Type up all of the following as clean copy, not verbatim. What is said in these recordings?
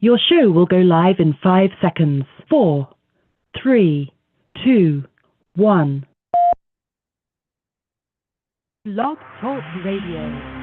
Your show will go live in 5 seconds. 4, 3, 2, 1. Blog Talk Radio.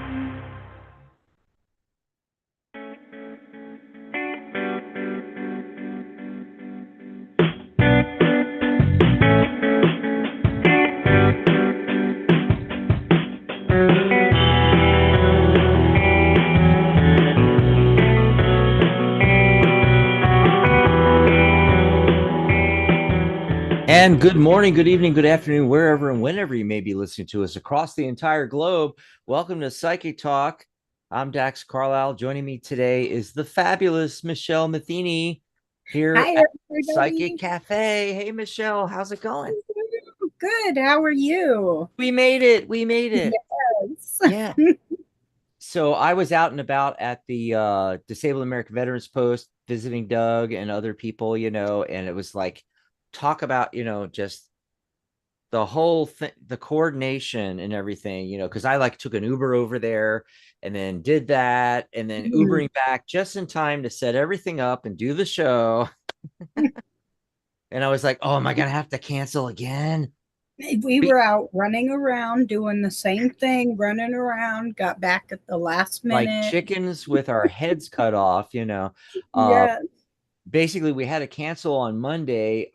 And good morning, good evening, good afternoon, wherever and whenever you may be listening to us across the entire globe. Welcome to Psychic Talk. I'm Dax Carlisle. Joining me today is the fabulous Michelle Matheny here Hi, at everybody. Psychic Cafe. Hey, Michelle, how's it going? Good. How are you? We made it. We made it. Yes. Yeah. So I was out and about at the Disabled American Veterans Post visiting Doug and other people, and it was like, talk about, just the whole thing, the coordination and everything, because I like took an Uber over there and then did that and then Ubering back just in time to set everything up and do the show. And I was like, oh, am I going to have to cancel again? We were out running around doing the same thing, running around, got back at the last Like minute. chickens with our heads cut off, Uh, Yes. basically, we had to cancel on Monday.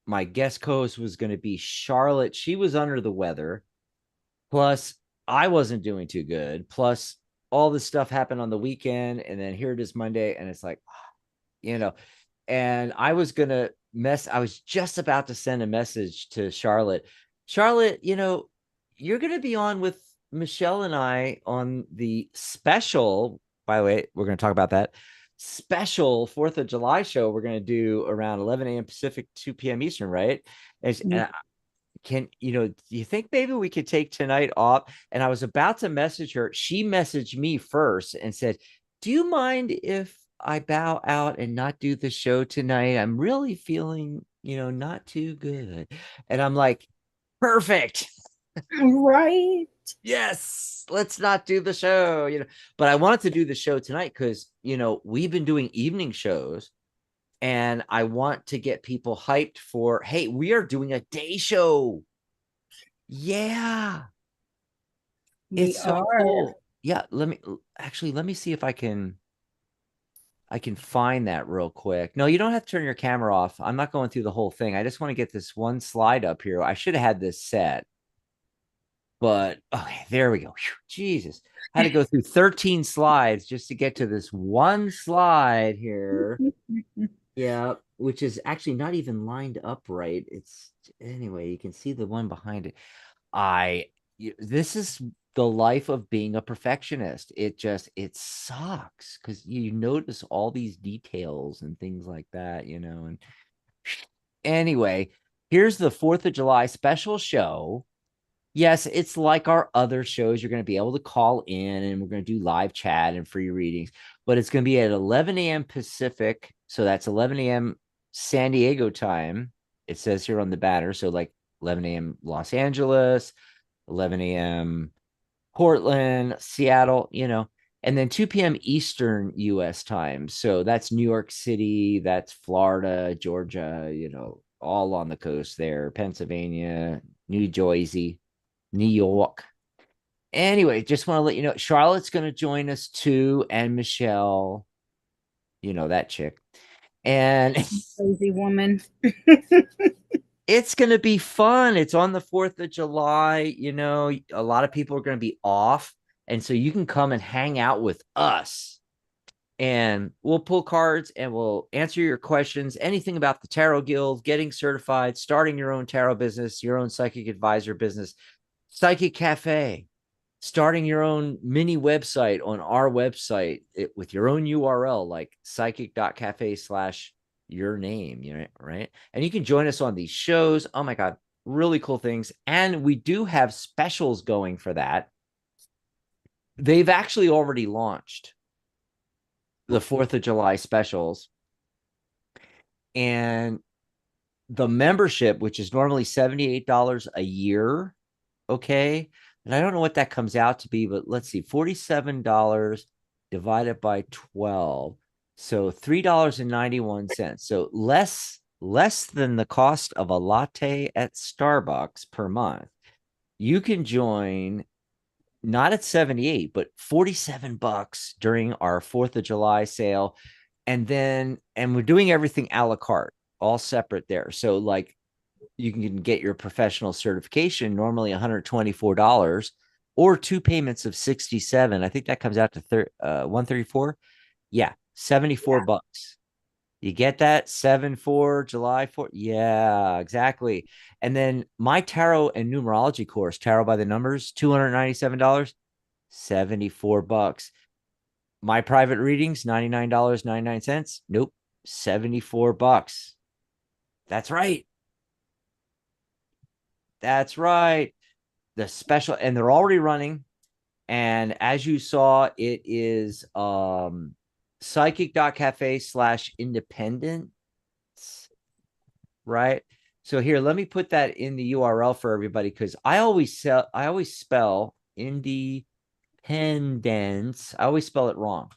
My guest co-host was going to be Charlotte. She was under the weather. Plus, I wasn't doing too good. Plus, all this stuff happened on the weekend. And then here it is Monday. And it's like, you know, and I was just about to send a message to Charlotte. Charlotte, you're going to be on with Michelle and I on the special. By the way, we're going to talk about that special 4th of July show we're going to do around 11 a.m. Pacific, 2 p.m. Eastern, right? And do you think maybe we could take tonight off? And I was about to message her. She messaged me first and said, do you mind if I bow out and not do the show tonight? I'm really feeling, not too good. And I'm like, perfect. Right. Yes, let's not do the show, but I wanted to do the show tonight because, we've been doing evening shows and I want to get people hyped for, hey, we are doing a day show. Yeah. We It's so are. cool. Yeah, let me see if I can find that real quick. No, you don't have to turn your camera off. I'm not going through the whole thing. I just want to get this one slide up here. I should have had this set. But okay, there we go. Whew, Jesus. I had to go through 13 slides just to get to this one slide here. Yeah, which is actually not even lined up right. It's anyway, you can see the one behind it. This is the life of being a perfectionist. It sucks because you notice all these details and things like that, and anyway, here's the 4th of July special show. Yes, it's like our other shows. You're going to be able to call in and we're going to do live chat and free readings, but it's going to be at 11 a.m. Pacific. So that's 11 a.m. San Diego time. It says here on the banner. So like 11 a.m. Los Angeles, 11 a.m. Portland, Seattle, and then 2 p.m. Eastern US time. So that's New York City, that's Florida, Georgia, all on the coast there, Pennsylvania, New Jersey, New York. Anyway, just want to let you know, Charlotte's going to join us too, and Michelle, that chick. And Crazy woman. it's going to be fun. It's on the 4th of July. A lot of people are going to be off. And so you can come and hang out with us. And we'll pull cards and we'll answer your questions. Anything about the Tarot Guild, getting certified, starting your own tarot business, your own psychic advisor business, Psychic Cafe, starting your own mini website on our website with your own URL, like psychic.cafe/your name, right? And you can join us on these shows. Oh my God, really cool things. And we do have specials going for that. They've actually already launched the 4th of July specials. And the membership, which is normally $78 a year, okay? And I don't know what that comes out to be, but let's see, $47 divided by 12. So $3.91. So less than the cost of a latte at Starbucks per month. You can join not at 78, but 47 bucks during our 4th of July sale. And we're doing everything a la carte, all separate there. So like you can get your professional certification, normally $124, or 2 payments of 67. I think that comes out to 134. Yeah, 74 bucks. You get that? 7/4, July 4th. Yeah, exactly. And then my tarot and numerology course, Tarot by the Numbers, $297, 74 bucks. My private readings, $99.99. Nope, 74 bucks. That's right. That's right. The special, and they're already running. And as you saw, it is psychic.cafe/independence, right? So here, let me put that in the URL for everybody, because I always spell independence. I always spell it wrong.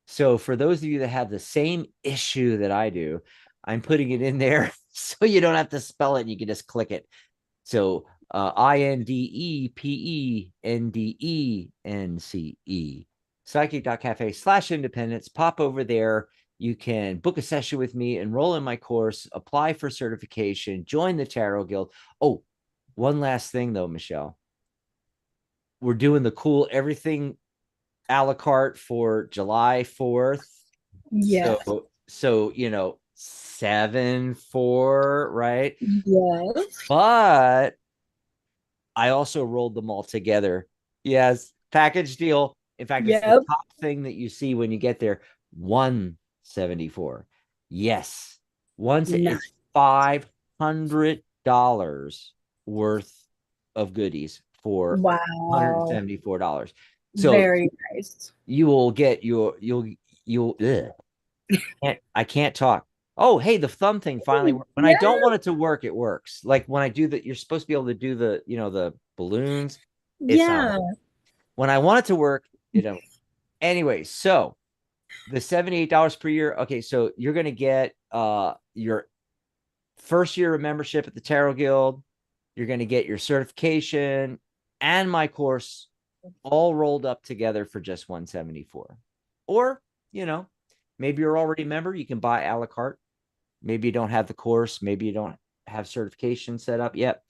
So for those of you that have the same issue that I do, I'm putting it in there so you don't have to spell it. You can just click it. So INDEPENDENCE, psychic.cafe/independence. Pop over there. You can book a session with me, enroll in my course, apply for certification, join the Tarot Guild. Oh, one last thing though, Michelle. We're doing the cool everything a la carte for July 4th. Yes. So 7/4, right? Yes. But I also rolled them all together. Yes, package deal. In fact, it's the top thing that you see when you get there. 174. Yes. It's $500 worth of goodies for $174. So very nice. You will get I can't talk. Oh, hey, the thumb thing finally worked. When I don't want it to work, it works. Like when I do that, you're supposed to be able to do the balloons. It's not. When I want it to work, anyway, so the $78 per year. Okay, so you're gonna get your first year of membership at the Tarot Guild. You're gonna get your certification and my course all rolled up together for just $174. Or, maybe you're already a member, you can buy a la carte. Maybe you don't have the course, maybe you don't have certification set up yet,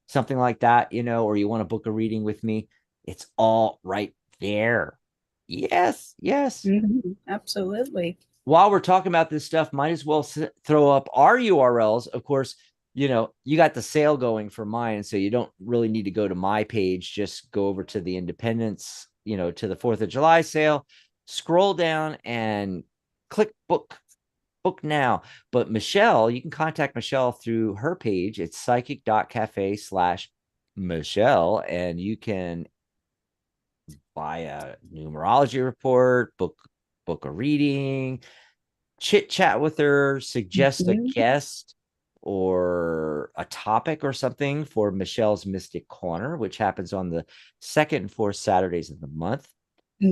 something like that, or you want to book a reading with me. It's all right there. Yes. Absolutely. While we're talking about this stuff, might as well throw up our URLs. Of course, you got the sale going for mine, so you don't really need to go to my page. Just go over to the Independence, to the 4th of July sale, scroll down and click book now. But Michelle, you can contact Michelle through her page. It's psychic.cafe/Michelle, and you can buy a numerology report, book a reading, chit chat with her, suggest a guest or a topic or something for Michelle's Mystic Corner, which happens on the 2nd and 4th Saturdays of the month.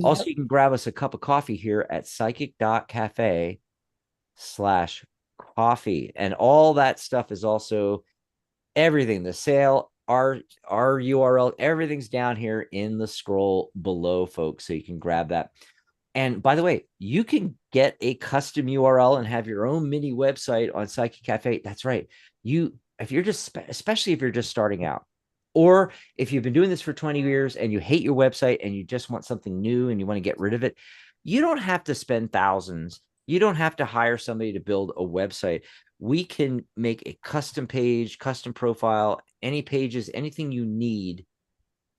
Also, you can grab us a cup of coffee here at psychic.cafe/coffee. And all that stuff is also everything. The sale, our URL, everything's down here in the scroll below, folks. So you can grab that. And by the way, you can get a custom URL and have your own mini website on Psychic Cafe. That's right. Especially if you're just starting out, or if you've been doing this for 20 years and you hate your website and you just want something new and you want to get rid of it, you don't have to spend thousands. You don't have to hire somebody to build a website. We can make a custom page, custom profile, any pages, anything you need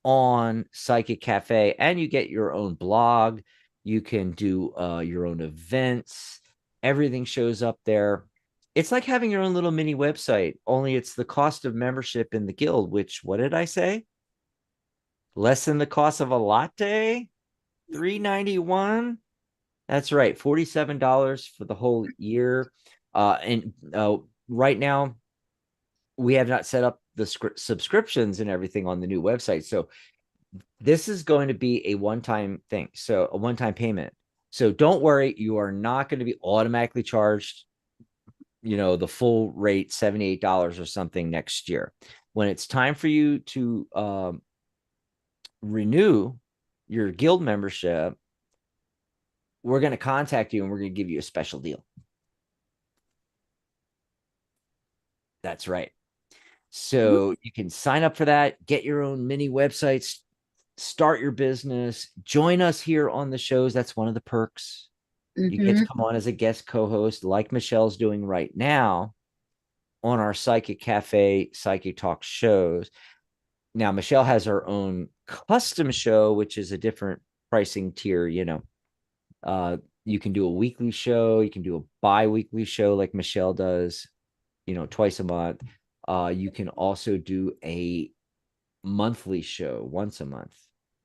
on Psychic Cafe, and you get your own blog. You can do your own events. Everything shows up there. It's like having your own little mini website, only it's the cost of membership in the guild, which, what did I say? Less than the cost of a latte? $3.91. That's right, $47 for the whole year. And right now, we have not set up the subscriptions and everything on the new website. So this is going to be a one-time thing. So a one-time payment. So don't worry, you are not going to be automatically charged, the full rate, $78 or something next year. When it's time for you to renew your guild membership, we're going to contact you and we're going to give you a special deal. That's right. So you can sign up for that, get your own mini websites, start your business, join us here on the shows. That's one of the perks. You get to come on as a guest co-host like Michelle's doing right now on our Psychic Cafe, Psychic Talk shows. Now, Michelle has her own custom show, which is a different pricing tier. You can do a weekly show. You can do a bi-weekly show like Michelle does, twice a month. You can also do a monthly show once a month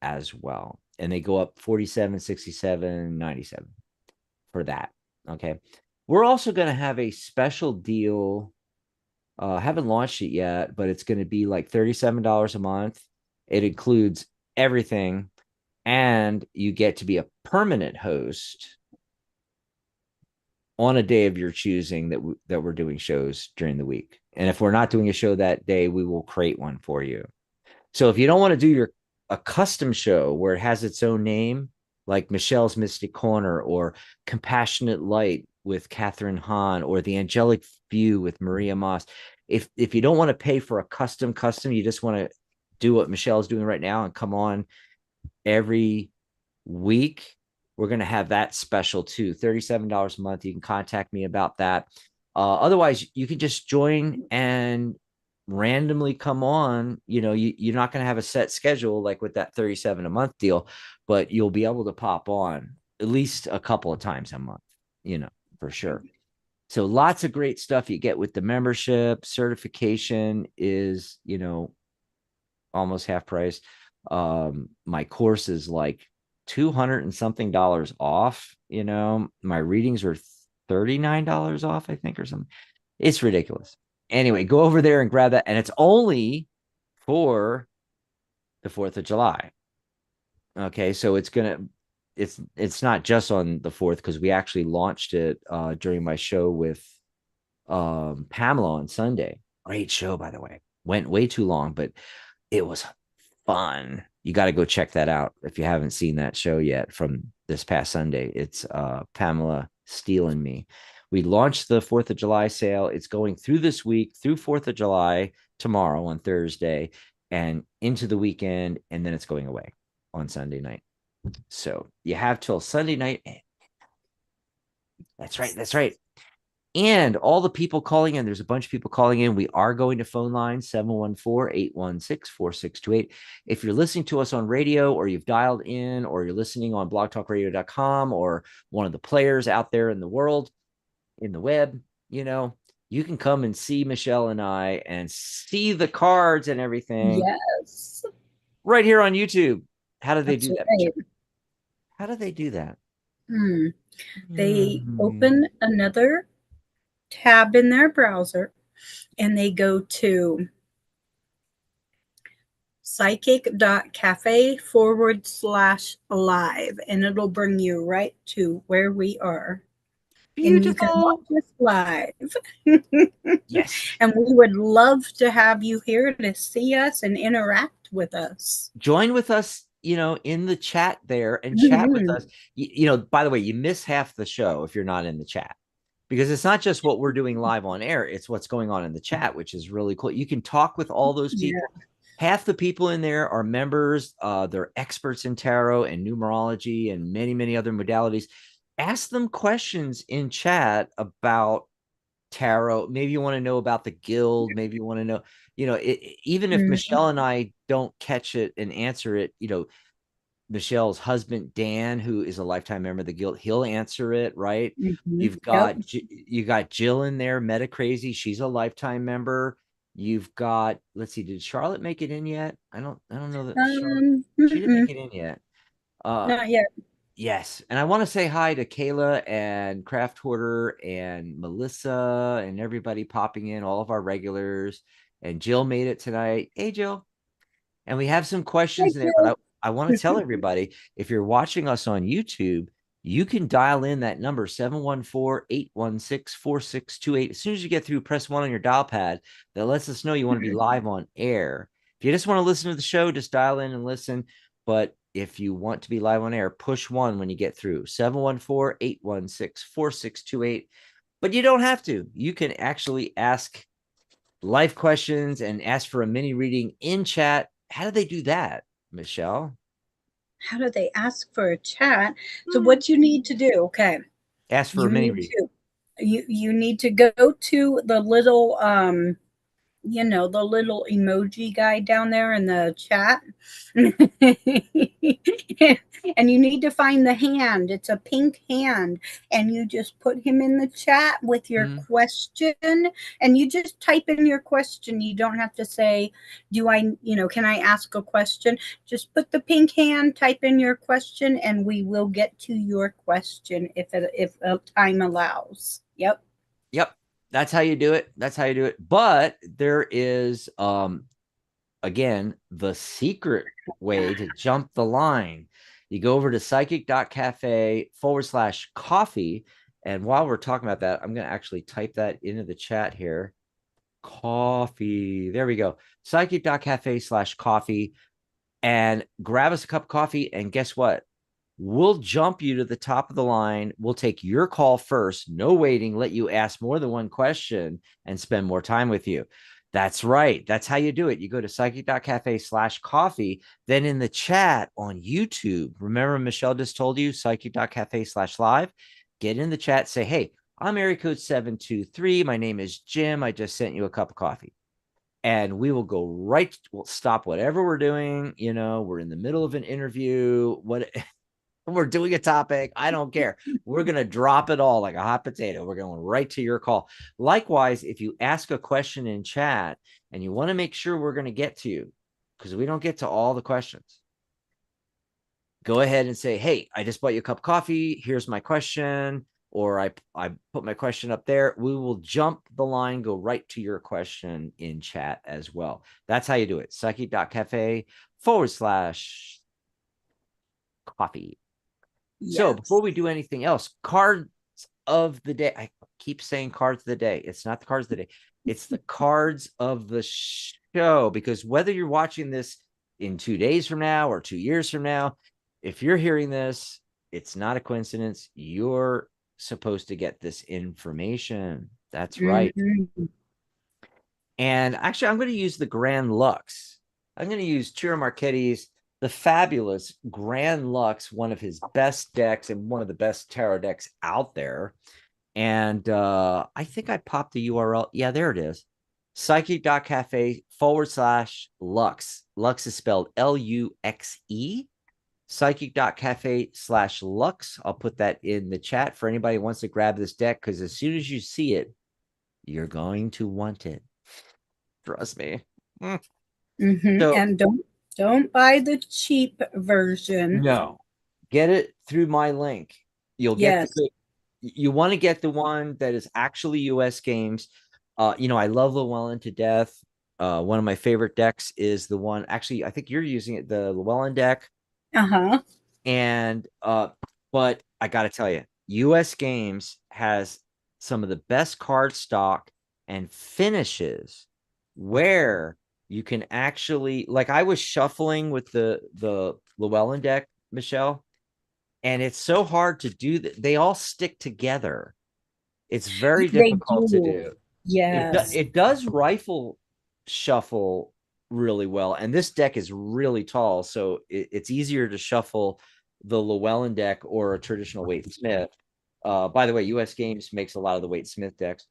as well. And they go up 47, 67, 97 for that. Okay. We're also going to have a special deal. Haven't launched it yet, but it's going to be like $37 a month. It includes everything, and you get to be a permanent host on a day of your choosing that we're doing shows during the week. And if we're not doing a show that day, we will create one for you. So if you don't want to do a custom show where it has its own name, like Michelle's Mystic Corner or Compassionate Light with Catherine Hahn or The Angelic View with Maria Moss, if you don't want to pay for a custom, you just want to do what Michelle's doing right now and come on every week, we're going to have that special too. $37 a month. You can contact me about that. Otherwise, you can just join and randomly come on. You're not going to have a set schedule like with that $37 a month deal, but you'll be able to pop on at least a couple of times a month, for sure. So lots of great stuff you get with the membership. Certification is, almost half price. My course is like $200 and something off. My readings are $39 off, I think, or something. It's ridiculous. Anyway, go over there and grab that. And it's only for the 4th of July. Okay. So it's not just on the 4th, because we actually launched it during my show with Pamela on Sunday. Great show, by the way. Went way too long, but it was fun. You got to go check that out if you haven't seen that show yet from this past Sunday. It's Pamela Steele and me. We launched the 4th of July sale. It's going through this week, through 4th of July, tomorrow on Thursday, and into the weekend, and then it's going away on Sunday night. So you have till Sunday night. That's right. And all the people calling in, there's a bunch of people calling in. We are going to phone line 714-816-4628. If you're listening to us on radio, or you've dialed in, or you're listening on blogtalkradio.com or one of the players out there in the world, in the web, you can come and see Michelle and I and see the cards and everything. Yes. Right here on YouTube. How do they do that? Right. How do they do that? They open another tab in their browser and they go to psychic.cafe/live, and it'll bring you right to where we are. Beautiful. And you can watch us live. Yes. And we would love to have you here to see us and interact with us. Join with us, in the chat there and chat with us. By the way, you miss half the show if you're not in the chat, because it's not just what we're doing live on air. It's what's going on in the chat, which is really cool. You can talk with all those people. Yeah. Half the people in there are members. They're experts in tarot and numerology and many, many other modalities. Ask them questions in chat about tarot. Maybe you want to know about the guild. Maybe you want to know, even if Michelle and I don't catch it and answer it, Michelle's husband, Dan, who is a lifetime member of the guild, he'll answer it, right? You've got, you got Jill in there, Meta Crazy. She's a lifetime member. You've got, let's see, did Charlotte make it in yet? I don't know that she didn't make it in yet. Not yet. Yes. And I want to say hi to Kayla and Craft Hoarder and Melissa and everybody popping in, all of our regulars. And Jill made it tonight. Hey, Jill. And we have some questions in there, but I want to tell everybody, if you're watching us on YouTube, you can dial in that number 714-816-4628. As soon as you get through, press 1 on your dial pad. That lets us know you want to be live on air. If you just want to listen to the show, just dial in and listen. But if you want to be live on air, push 1 when you get through, 714-816-4628. But you don't have to. You can actually ask live questions and ask for a mini reading in chat. How do they do that, Michelle? How do they ask for a chat? So what you need to do, okay. Ask for a mini reading. You need to go to the little you know, the little emoji guy down there in the chat. And you need to find the hand. It's a pink hand. And you just put him in the chat with your question. And you just type in your question. You don't have to say, can I ask a question? Just put the pink hand, type in your question, and we will get to your question if time allows. Yep. That's how you do it. But there is, again, the secret way to jump the line. You go over to psychic.cafe/coffee. And while we're talking about that, I'm going to actually type that into the chat here. Coffee. There we go. Psychic.cafe/coffee. And grab us a cup of coffee. And guess what? We'll jump you to the top of the line. We'll take your call first, no waiting, let you ask more than one question and spend more time with you. That's right. That's how you do it. You go to psychic.cafe/coffee. Then in the chat on YouTube, remember Michelle just told you psychic.cafe/live. Get in the chat, say, hey, I'm area code 723. My name is Jim. I just sent you a cup of coffee. And we will go right. We'll stop whatever we're doing. We're in the middle of an interview. We're doing a topic. I don't care. We're going to drop it all like a hot potato. We're going right to your call. Likewise, if you ask a question in chat and you want to make sure we're going to get to you, because we don't get to all the questions, go ahead and say, hey, I just bought you a cup of coffee. Here's my question. Or I put my question up there. We will jump the line, go right to your question in chat as well. That's how you do it. Psychic.cafe/coffee. Yes. So before we do anything else, cards of the day. I keep saying cards of the day. It's not the cards of the day. It's the cards of the show. Because whether you're watching this in 2 days from now or 2 years from now, if you're hearing this, it's not a coincidence. You're supposed to get this information. That's right. And actually, I'm going to use the Grand Lux. I'm going to use Ciro Marchetti's the fabulous Grand Lux, one of his best decks and one of the best tarot decks out there. And I think I popped the URL. Yeah, there it is. Psychic.cafe/Lux. Lux is spelled Luxe. Psychic.cafe/Lux. I'll put that in the chat for anybody who wants to grab this deck, because as soon as you see it, you're going to want it. Trust me. So, and don't buy the cheap version. No, get it through my link. You'll get you want to get the one that is actually US games. I love Llewellyn to death. One of my favorite decks is the one, actually, I think you're using it, the Llewellyn deck. And but I gotta tell you, US games has some of the best card stock and finishes where you can actually, like, I was shuffling with the Llewellyn deck, Michelle, and it's so hard to do that. They all stick together. It's very difficult to do. Yes. It does rifle shuffle really well. And this deck is really tall, so it's easier to shuffle the Llewellyn deck or a traditional Waite Smith. By the way, US Games makes a lot of the Waite Smith decks.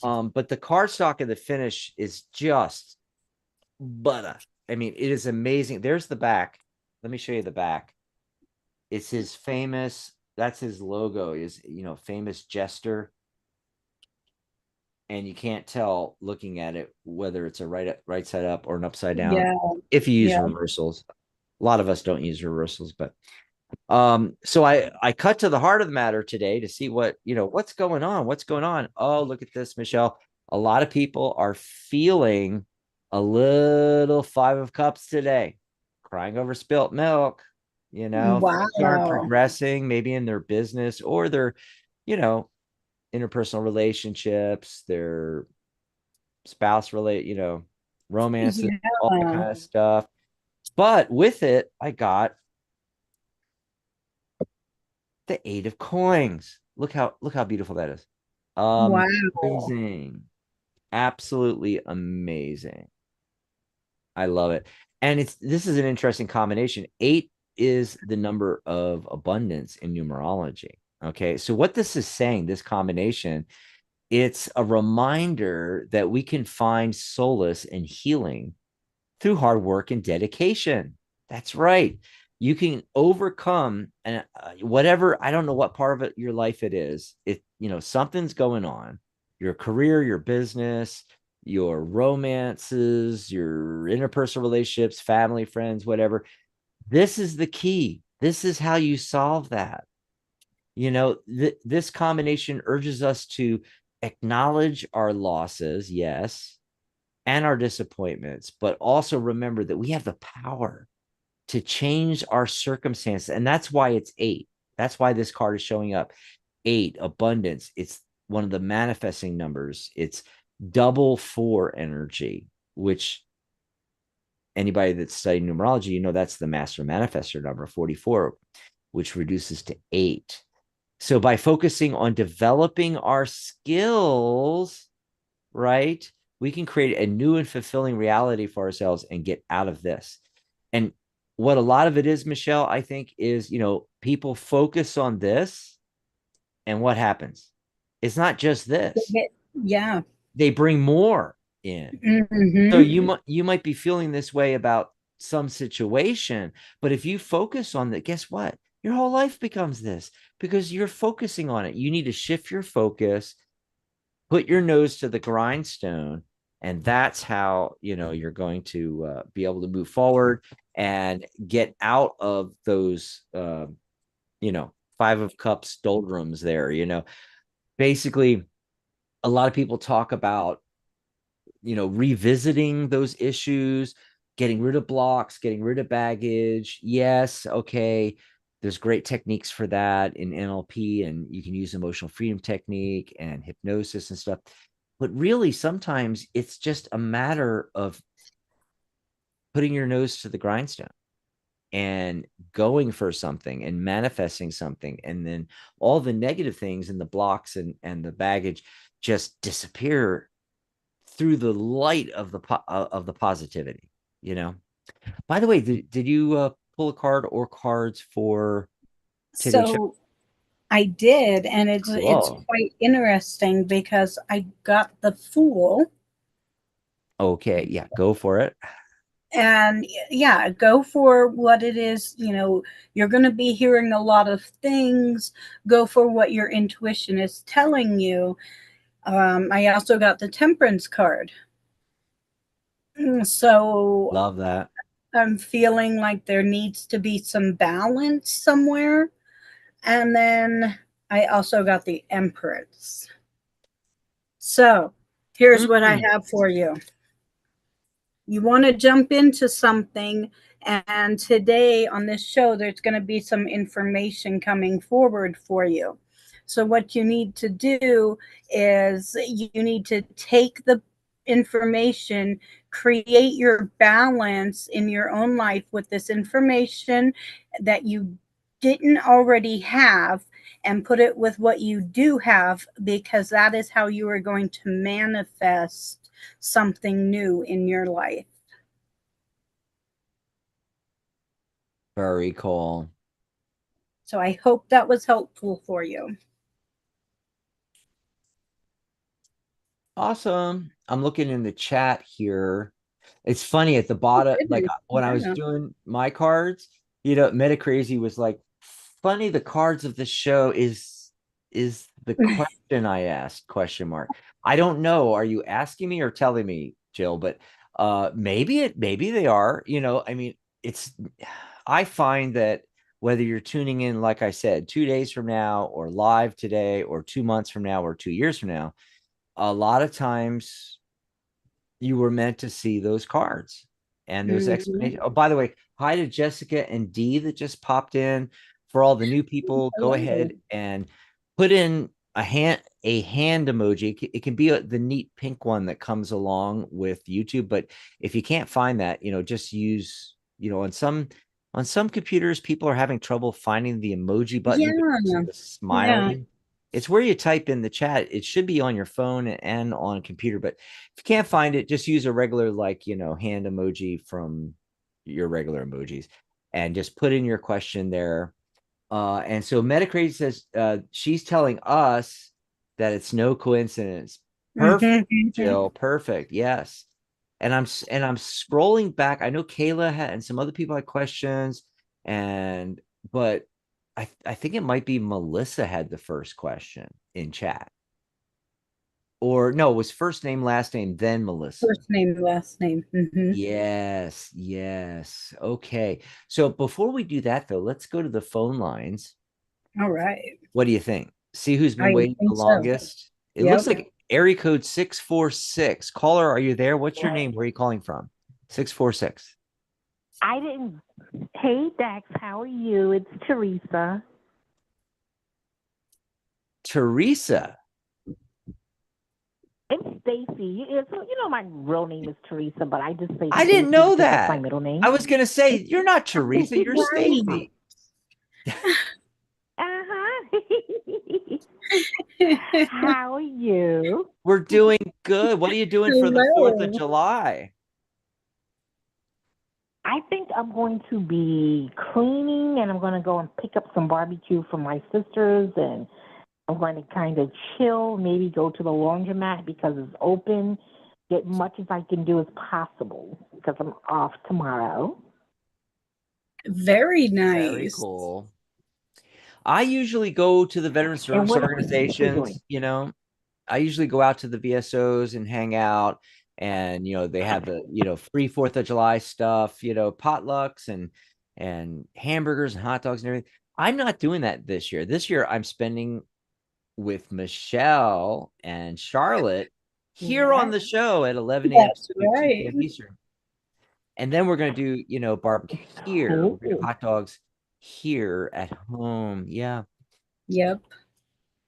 But the cardstock and the finish is just butter. I mean, it is amazing. There's the back. Let me show you the back. It's his famous, that's his logo, is, famous jester. And you can't tell looking at it whether it's a right side up or an upside down. If you use reversals. A lot of us don't use reversals, but so I cut to the heart of the matter today to see what's going on. Oh, look at this, Michelle. A lot of people are feeling a little 5 of Cups today, crying over spilt milk. You know, things aren't Wow. progressing, maybe in their business or their, you know, interpersonal relationships, their spouse relate, you know, romances, all that Yeah. kind of stuff. But with it, I got the Eight of Coins. Look how beautiful that is. Wow. Amazing. Absolutely amazing. I love it. And this is an interesting combination. Eight is the number of abundance in numerology. Okay. So what this is saying, this combination, it's a reminder that we can find solace and healing through hard work and dedication. That's right. You can overcome and whatever, I don't know what part of it your life it is. If you know something's going on, your career, your business, your romances, your interpersonal relationships, family, friends, whatever. This is the key. This is how you solve that. You know, this combination urges us to acknowledge our losses, yes, and our disappointments, but also remember that we have the power to change our circumstances. And that's why it's eight. That's why this card is showing up. Eight, abundance. It's one of the manifesting numbers. It's double four energy, which anybody that's studied numerology, you know, that's the master manifestor number, 44, which reduces to eight. So by focusing on developing our skills, right, we can create a new and fulfilling reality for ourselves and get out of this. And what a lot of it is, Michelle, I think, is, you know, people focus on this and what happens? It's not just this. Yeah. They bring more in. So Mm-hmm. you might be feeling this way about some situation, but if you focus on that, guess what? Your whole life becomes this because you're focusing on it. You need to shift your focus, put your nose to the grindstone, and that's how you know you're going to be able to move forward and get out of those you know, five of cups doldrums there. You know, basically a lot of people talk about, you know, revisiting those issues, getting rid of blocks, getting rid of baggage. Yes, okay, there's great techniques for that in NLP, and you can use emotional freedom technique and hypnosis and stuff. But really, sometimes it's just a matter of putting your nose to the grindstone and going for something and manifesting something. And then all the negative things and the blocks and the baggage just disappear through the light of the positivity, you know. By the way, did you pull a card or cards for today's show? So I did, and it's Whoa. quite interesting because I got the Fool. Okay, yeah, go for it. And yeah, go for what it is. You know, you're going to be hearing a lot of things. Go for what your intuition is telling you. I also got the Temperance card. So Love that. I'm feeling like there needs to be some balance somewhere. And then I also got the Empress. So here's what I Mm. have for you. You want to jump into something, and today on this show, there's going to be some information coming forward for you. So, what you need to do is you need to take the information, create your balance in your own life with this information that you didn't already have, and put it with what you do have, because that is how you are going to manifest something new in your life. Very cool. So I hope that was helpful for you. Awesome. I'm looking in the chat here. It's funny at the bottom, like when I was Yeah. doing my cards, you know, Meta Crazy was like, funny, the cards of the show is the question I asked, question mark. I don't know. Are you asking me or telling me, Jill? But maybe they are, you know, I mean, it's I find that whether you're tuning in, like I said, 2 days from now, or live today, or 2 months from now, or 2 years from now, a lot of times you were meant to see those cards and those Mm-hmm. explanations. Oh, by the way, Hi to Jessica and Dee that just popped in. For all the new people, go ahead and put in a hand emoji. It can be the neat pink one that comes along with YouTube, but if you can't find that, just use, on some computers, people are having trouble finding the emoji button, the smiling. It's where you type in the chat. It should be on your phone and on a computer, but if you can't find it, just use a regular, hand emoji from your regular emojis and just put in your question there. And so Metacrazy says she's telling us that it's no coincidence. Perfect, Jill. Perfect. Yes. And I'm scrolling back. I know Kayla had and some other people had questions, but I think it might be Melissa had the first question in chat. Or no, it was first name, last name, then Melissa. First name, last name. Yes, yes. Okay. So before we do that, though, let's go to the phone lines. All right. What do you think? See who's been waiting the longest? It looks like area code 646. Caller, are you there? What's your name? Where are you calling from? 646. I didn't. Hey, Dax, how are you? It's Teresa. Teresa. It's Stacy. My real name is Teresa, but I just say I didn't know that. That's my middle name. I was going to say, you're not Teresa, you're Stacy. How are you? We're doing good. What are you doing for the 4th of July? I think I'm going to be cleaning, and I'm going to go and pick up some barbecue for my sisters, and I'm going to kind of chill, maybe go to the laundromat because it's open, get much as I can do as possible because I'm off tomorrow. Very nice. Very cool. I usually go to the veteran service organizations, I usually go out to the VSOs and hang out, and, they have the, free 4th of July stuff, potlucks and hamburgers and hot dogs and everything. I'm not doing that this year. This year I'm spending with Michelle and Charlotte here on the show at 11 a.m. Eastern. And then we're going to do, barbecue here, we're gonna do hot dogs here at home. Yeah. Yep.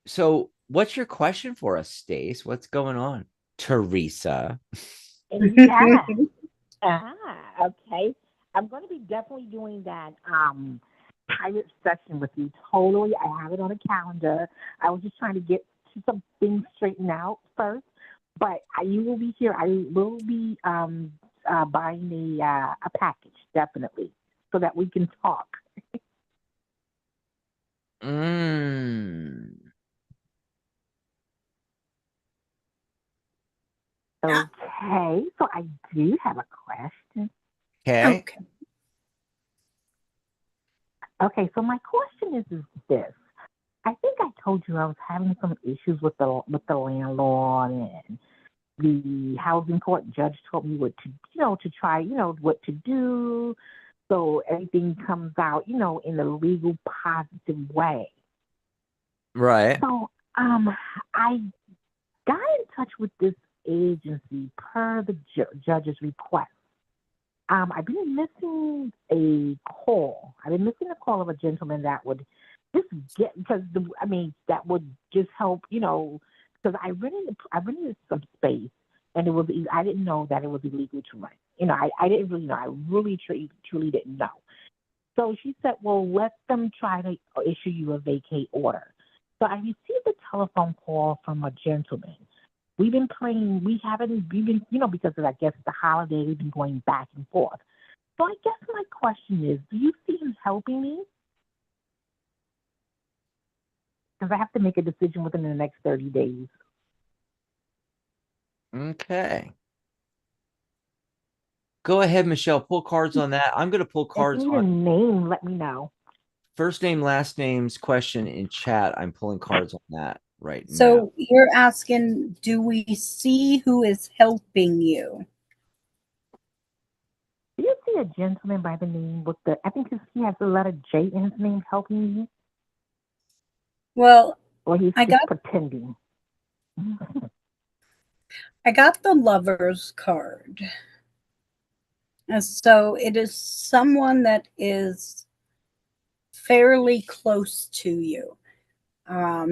So what's your question for us, Stace? What's going on? Teresa. Yeah. Okay. I'm going to be definitely doing that private session with you. Totally. I have it on a calendar. I was just trying to get some things straightened out first, but you will be here. I will be buying a package, definitely, so that we can talk. Okay, so I do have a question. Okay, so my question is this. I think I told you I was having some issues with the landlord, and the housing court judge told me what to try, what to do, so everything comes out, in a legal positive way. Right. So I got in touch with this agency per the judge's request. I've been missing a call. I've been missing a call of a gentleman that would just that would just help, because I rented some space, and I didn't know that it was illegal to rent. I didn't really know. I really truly didn't know. So she said, well, let them try to issue you a vacate order. So I received a telephone call from a gentleman. We've been, because of, I guess, the holiday, we've been going back and forth. So I guess my question is, do you see him helping me? Because I have to make a decision within the next 30 days. Okay. Go ahead, Michelle. Pull cards on that. I'm going to pull cards on your name. Let me know. First name, last name's question in chat. I'm pulling cards on that right now. So you're asking, do we see who is helping you? Do you see a gentleman by the name with I think he has the letter J in his name helping you? Well, or he's just pretending. I got the Lover's card. And so it is someone that is fairly close to you.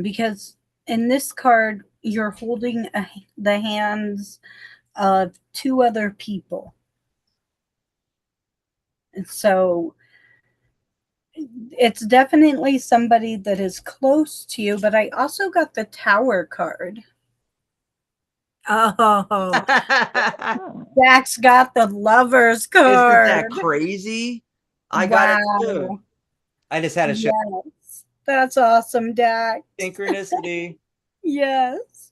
Because in this card, you're holding the hands of two other people. And so it's definitely somebody that is close to you, but I also got the Tower card. Oh, Jack's got the Lovers card. Isn't that crazy? I got it too. I just had a show. Yes, that's awesome, Dax. Synchronicity. Yes.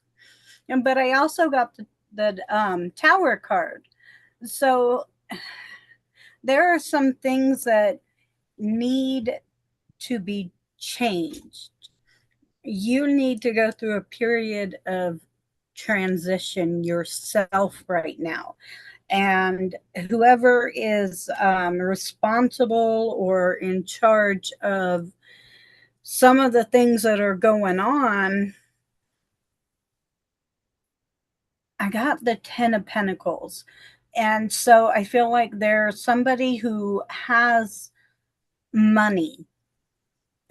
But I also got the Tower card. So there are some things that need to be changed. You need to go through a period of transition yourself right now. And whoever is responsible or in charge of some of the things that are going on, I got the 10 of Pentacles. And so I feel like there's somebody who has money,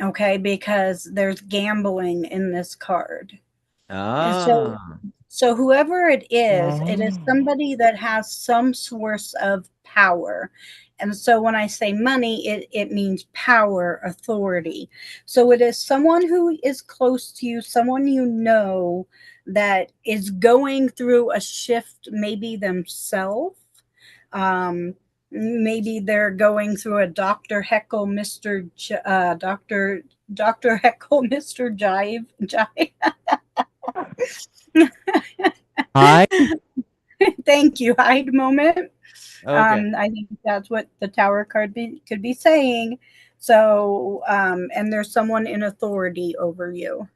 okay, because there's gambling in this card. So whoever it is somebody that has some source of power. And so when I say money, it means power, authority. So it is someone who is close to you, someone you know that is going through a shift, maybe themselves. Maybe they're going through a Dr. Heckle, Mr. Dr. Heckle, Mr. Jive. Hi. Thank you, Hyde moment. Okay. I think that's what the Tower card could be saying. So, and there's someone in authority over you.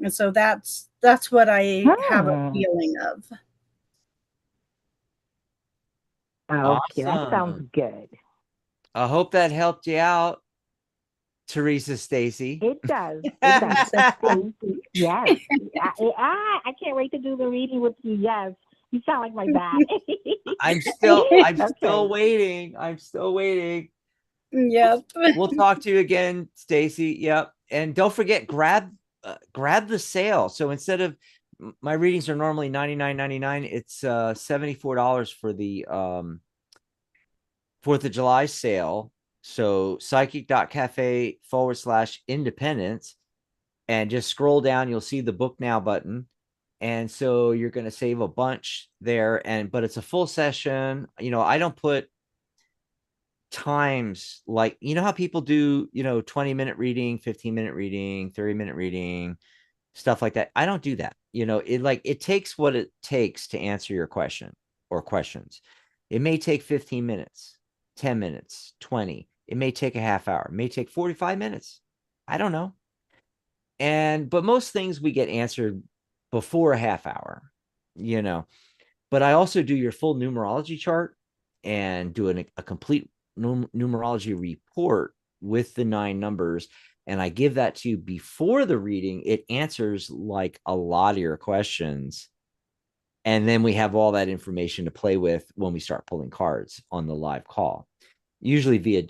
And so that's what I have a feeling of. Okay, that Awesome. sounds good. I hope that helped you out, Teresa Stacy. It does. It does. Yes. I can't wait to do the reading with you. Yes. You sound like my dad. I'm still waiting. I'm still waiting. Yep. We'll talk to you again, Stacy. Yep. And don't forget, grab the sale. So instead of my readings are normally $99.99, it's $74 for the 4th of July sale. So psychic.cafe/independence, and just scroll down. You'll see the book now button. And so you're going to save a bunch there. But it's a full session. I don't put times like, how people do, 20-minute reading, 15-minute reading, 30-minute reading, stuff like that. I don't do that. It takes what it takes to answer your question or questions. It may take 15 minutes, 10 minutes, 20. It may take a half hour. It may take 45 minutes. I don't know. But most things we get answered before a half hour, but I also do your full numerology chart and do a complete numerology report with the 9 numbers. And I give that to you before the reading. It answers like a lot of your questions. And then we have all that information to play with when we start pulling cards on the live call, usually via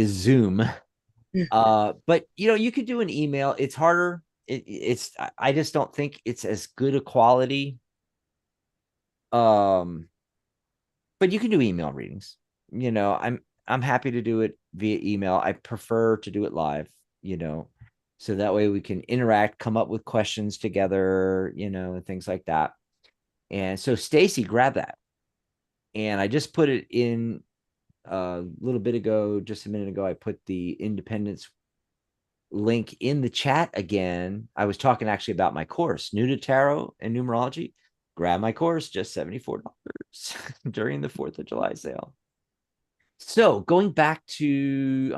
Zoom. But you could do an email. It's harder. I just don't think it's as good a quality. But you can do email readings. I'm happy to do it via email. I prefer to do it live, so that way we can interact, come up with questions together, and things like that. And so Stacy, grab that. And I just put it in a little bit ago, just a minute ago, I put the Independence link in the chat again. I was talking actually about my course, New to Tarot and Numerology. Grab my course, just $74 during the 4th of July sale. So I'm going to go back to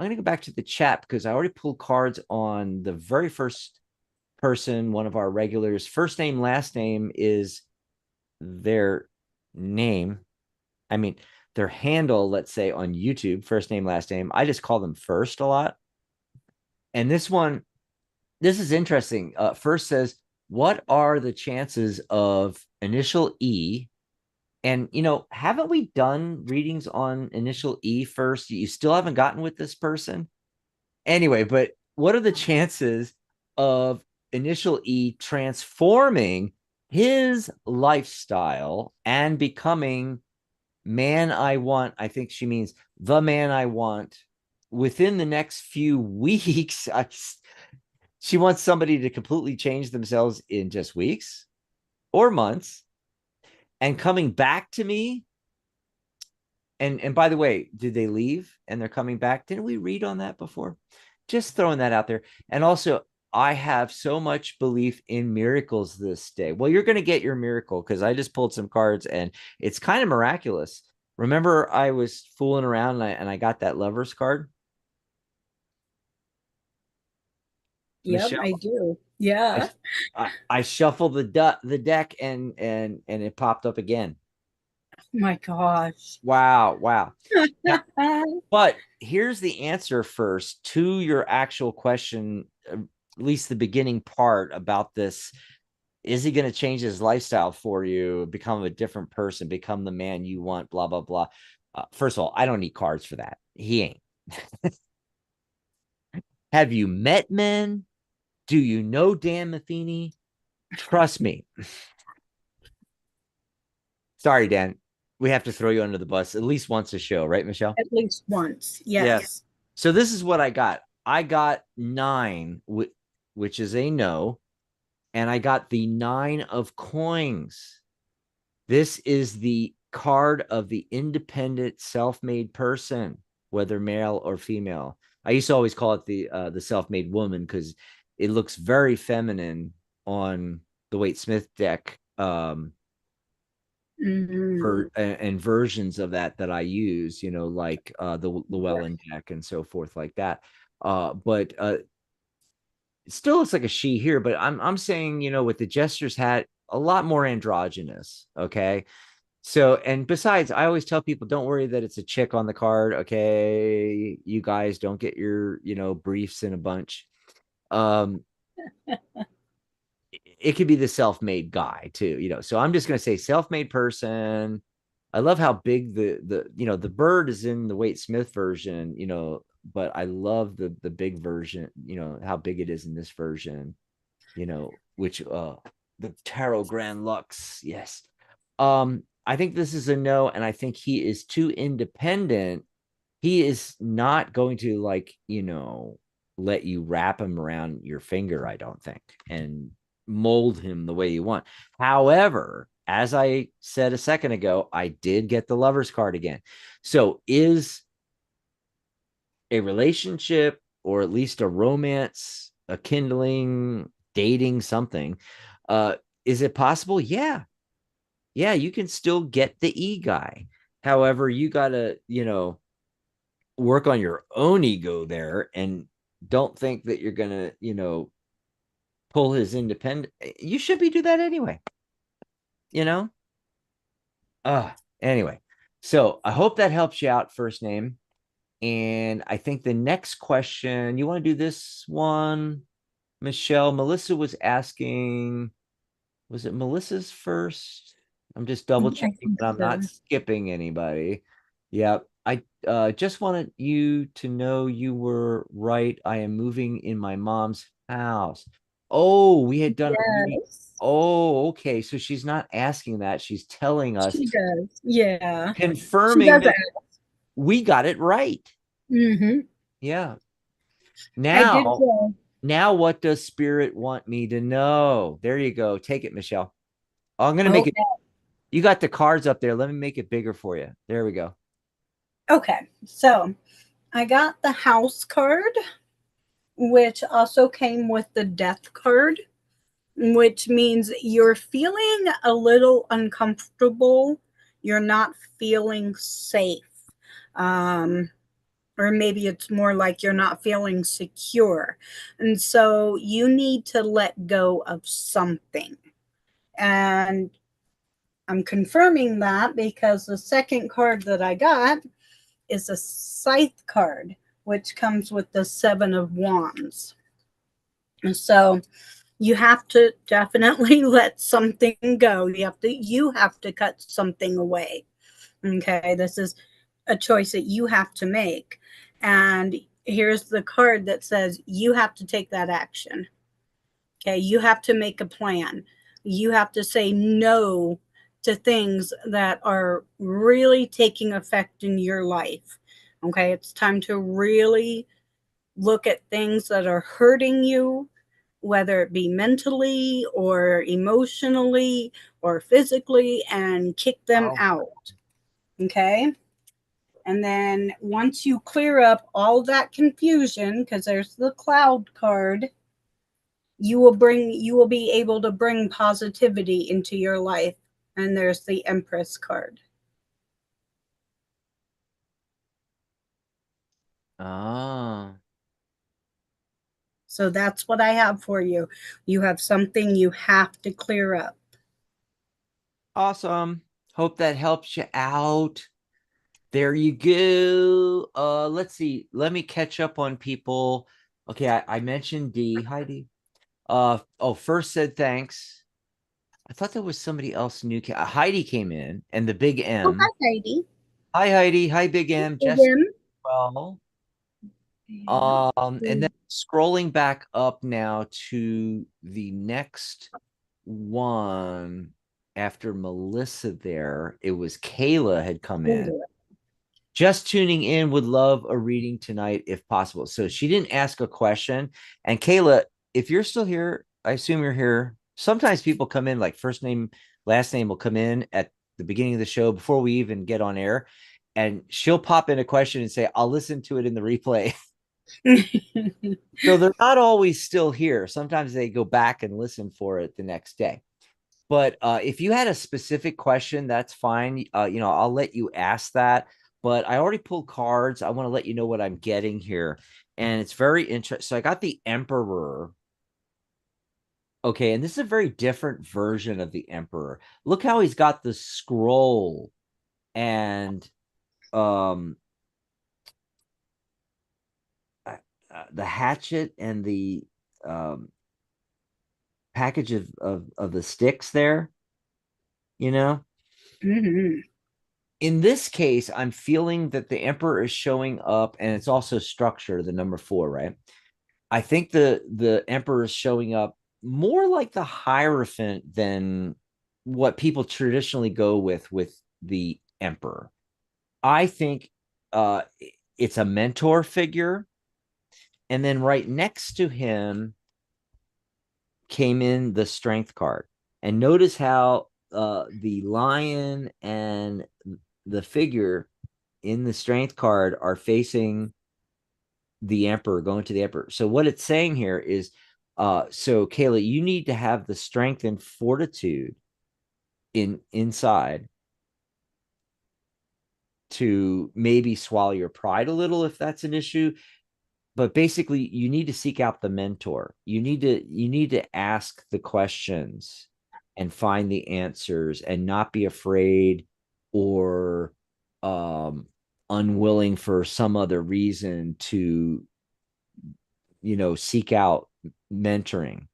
the chat because I already pulled cards on the very first person, one of our regulars. First name, last name is their name. I mean, their handle, let's say on YouTube, first name, last name. I just call them First a lot. And this is interesting. First says, what are the chances of initial E And, haven't we done readings on initial E first? You still haven't gotten with this person? Anyway, but what are the chances of initial E transforming his lifestyle and becoming man I want? I think she means the man I want within the next few weeks. She wants somebody to completely change themselves in just weeks or months and coming back to me. And by the way, did they leave and they're coming back? Didn't we read on that before? Just throwing that out there. And also, I have so much belief in miracles this day. Well, you're going to get your miracle because I just pulled some cards and it's kind of miraculous. Remember, I was fooling around and I got that Lover's card? Yep, Michelle, I do. Yeah. I shuffled the deck and it popped up again. Oh my gosh. Wow. Now, but here's the answer first to your actual question, at least the beginning part about this. Is he going to change his lifestyle for you, become a different person, become the man you want, blah, blah, blah. First of all, I don't need cards for that. He ain't. Have you met men? Do you know Dan Matheny? Trust me. Sorry, Dan. We have to throw you under the bus at least once a show, right, Michelle? At least once. Yes. So this is what I got. I got 9, which is a no. And I got the 9 of coins. This is the card of the independent, self-made person, whether male or female. I used to always call it the self-made woman because it looks very feminine on the Waite Smith deck. And versions of that I use, like the Llewellyn deck and so forth like that. But it still looks like a she here, but I'm saying, with the Jester's hat, a lot more androgynous. Okay. So, and besides, I always tell people, don't worry that it's a chick on the card. Okay. You guys don't get your, briefs in a bunch. It could be the self-made guy too, so I'm just going to say self-made person. I love how big the bird is in the Waite Smith version, but I love the big version, how big it is in this version, which the Tarot Grand Lux. Yes. I think this is a no, and I think he is too independent. He is not going to let you wrap him around your finger, I don't think, and mold him the way you want. However, as I said a second ago, I did get the Lover's card again. So is a relationship, or at least a romance, a kindling, dating, something, is it possible? Yeah, you can still get the E guy. However, you gotta work on your own ego there, and don't think that you're gonna pull his independent. You should be do that anyway. Anyway, so I hope that helps you out, first name. And I think the next question, you want to do this one, Michelle? Melissa was asking, was it Melissa's first? I'm just double checking, but I'm not skipping anybody. Yeah, I just wanted you to know you were right. I am moving in my mom's house. Oh, we had done a reading. Oh, okay. So she's not asking that. She's telling us. She does. Yeah. Confirming that we got it right. Mm-hmm. Yeah. Now what does Spirit want me to know? There you go. Take it, Michelle. I'm going to make it. You got the cards up there. Let me make it bigger for you. There we go. Okay. So I got the House card, which also came with the Death card, which means you're feeling a little uncomfortable. You're not feeling safe. Or maybe it's more like you're not feeling secure. And so you need to let go of something. And I'm confirming that because the second card that I got is a Scythe card, which comes with the 7 of Wands. And so You have to definitely let something go. You have to cut something away. Okay, this is a choice that you have to make. And here's the card that says you have to take that action. Okay, you have to make a plan. You have to say no to things that are really taking effect in your life. Okay, it's time to really look at things that are hurting you, whether it be mentally or emotionally or physically, and kick them out. Okay. And then once you clear up all that confusion, because there's the cloud card, you will be able to bring positivity into your life. And there's the Empress card. Oh. So that's what I have for you. You have something you have to clear up. Awesome. Hope that helps you out. There you go. Let's see. Let me catch up on people. Okay, I mentioned D. Hi, D. First said thanks. I thought there was somebody else new. Heidi came in, and the Big Oh, M. hi, Heidi. Hi, Heidi. Hi, Big M. Big Jessica. M. Well. And then scrolling back up now to the next one after Melissa there, it was Kayla had come in. Just tuning in, would love a reading tonight if possible. So she didn't ask a question. And Kayla, if you're still here, I assume you're here. Sometimes people come in like first name, last name will come in at the beginning of the show before we even get on air. And she'll pop in a question and say, I'll listen to it in the replay. So they're not always still here. Sometimes they go back and listen for it the next day. But if you had a specific question, that's fine. I'll let you ask that. But I already pulled cards. I want to let you know what I'm getting here. And it's very interesting. So I got the Emperor. Okay, and this is a very different version of the Emperor. Look how he's got the scroll and the hatchet and the package of the sticks there, Mm-hmm. In this case, I'm feeling that the Emperor is showing up, and it's also structure, the number 4, right? I think the Emperor is showing up more like the Hierophant than what people traditionally go with the Emperor. I think it's a mentor figure, and then right next to him came in the Strength card. And notice how the lion and the figure in the Strength card are facing the Emperor, going to the Emperor. So what it's saying here is, so Kayla, you need to have the strength and fortitude inside to maybe swallow your pride a little if that's an issue. But basically, you need to seek out the mentor. You need to ask the questions and find the answers and not be afraid or unwilling for some other reason to seek out mentoring.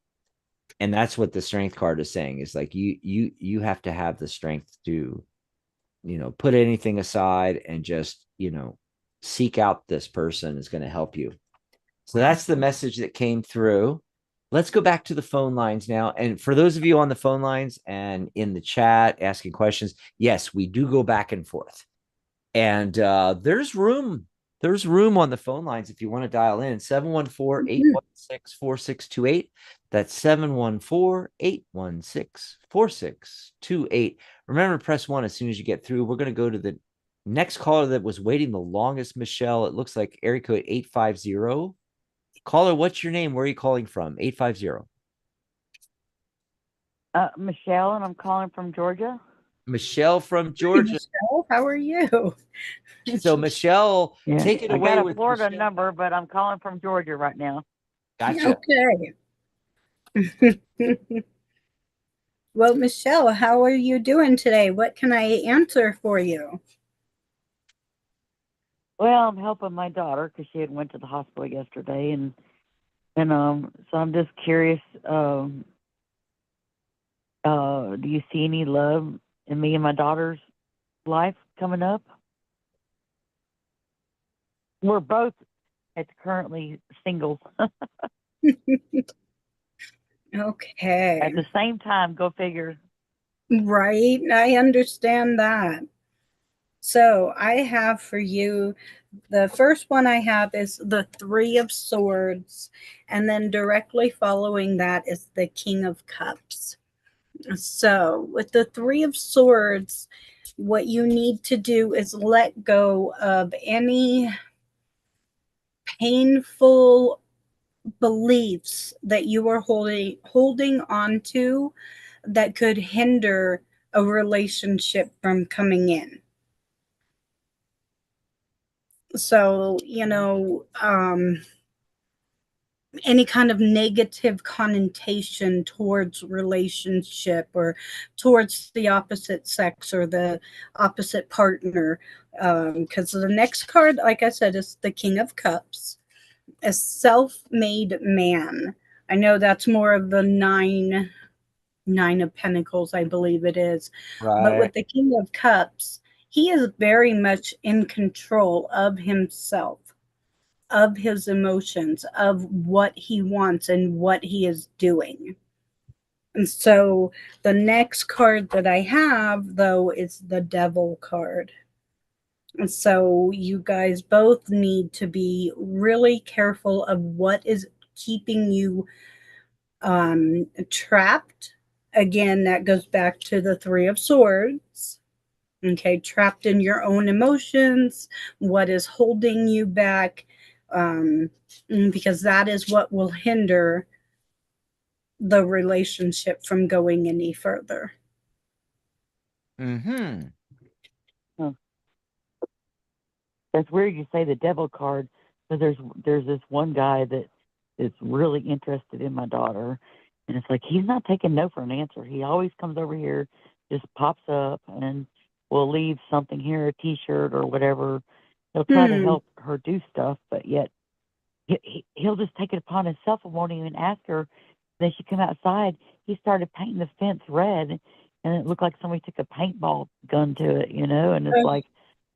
And that's what the Strength card is saying, is like you have to have the strength to put anything aside and just seek out this person is going to help you. So that's the message that came through. Let's go back to the phone lines now. And for those of you on the phone lines and in the chat asking questions, yes, we do go back and forth. And there's room. There's room on the phone lines if you want to dial in. 714-816-4628. That's 714-816-4628. Remember to press 1 as soon as you get through. We're going to go to the next caller that was waiting the longest, Michelle. It looks like area code 850. Caller, what's your name? Where are you calling from? 850. Michelle, and I'm calling from Georgia. Michelle from Georgia. Michelle, how are you? So Michelle, take it away. I got a with Florida Michelle. number, but I'm calling from Georgia right now. Gotcha. Okay. Well, Michelle, how are you doing today? What can I answer for you? Well, I'm helping my daughter because she had went to the hospital yesterday, and And so I'm just curious, do you see any love in me and my daughter's life coming up? We're both currently single. Okay. At the same time, go figure. Right. I understand that. So I have for you, the first one I have is the Three of Swords, and then directly following that is the King of Cups. So with the Three of Swords, what you need to do is let go of any painful beliefs that you are holding on to that could hinder a relationship from coming in. So, any kind of negative connotation towards relationship or towards the opposite sex or the opposite partner. Because the next card, like I said, is the King of Cups, a self-made man. I know that's more of the nine of Pentacles, I believe it is. But Right. with the King of Cups, he is very much in control of himself, of his emotions, of what he wants and what he is doing. And so the next card that I have, though, is the Devil card. And so you guys both need to be really careful of what is keeping you trapped. Again, that goes back to the Three of Swords. Okay, trapped in your own emotions, what is holding you back, because that is what will hinder the relationship from going any further. Mm-hmm. That's weird you say the devil card, because there's this one guy that is really interested in my daughter, and it's like he's not taking no for an answer. He always comes over here, just pops up, and will leave something here, a T-shirt or whatever. He'll try to help her do stuff, but yet he'll just take it upon himself and won't even ask her. Then she come outside. He started painting the fence red, and it looked like somebody took a paintball gun to it, and it's like,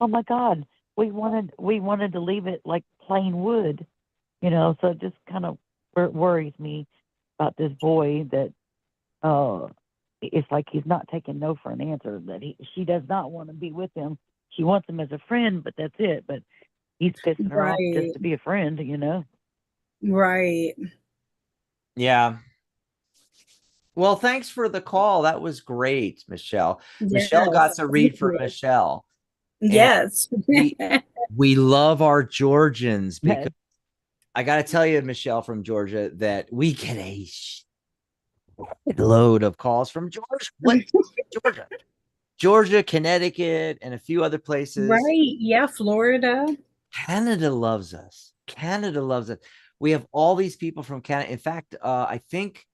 oh my God, we wanted to leave it like plain wood, So it just kind of worries me about this boy that it's like he's not taking no for an answer. That she does not want to be with him. She wants him as a friend, but that's it. But he's pissing her off just to be a friend, Right. Yeah. Well, thanks for the call. That was great, Michelle. Yes. Michelle got to read for Michelle. Yes. we love our Georgians, because I got to tell you, Michelle from Georgia, that we get a load of calls from Georgia, Connecticut, and a few other places. Right. Yeah. Florida. Canada loves us. We have all these people from Canada. In fact, I think,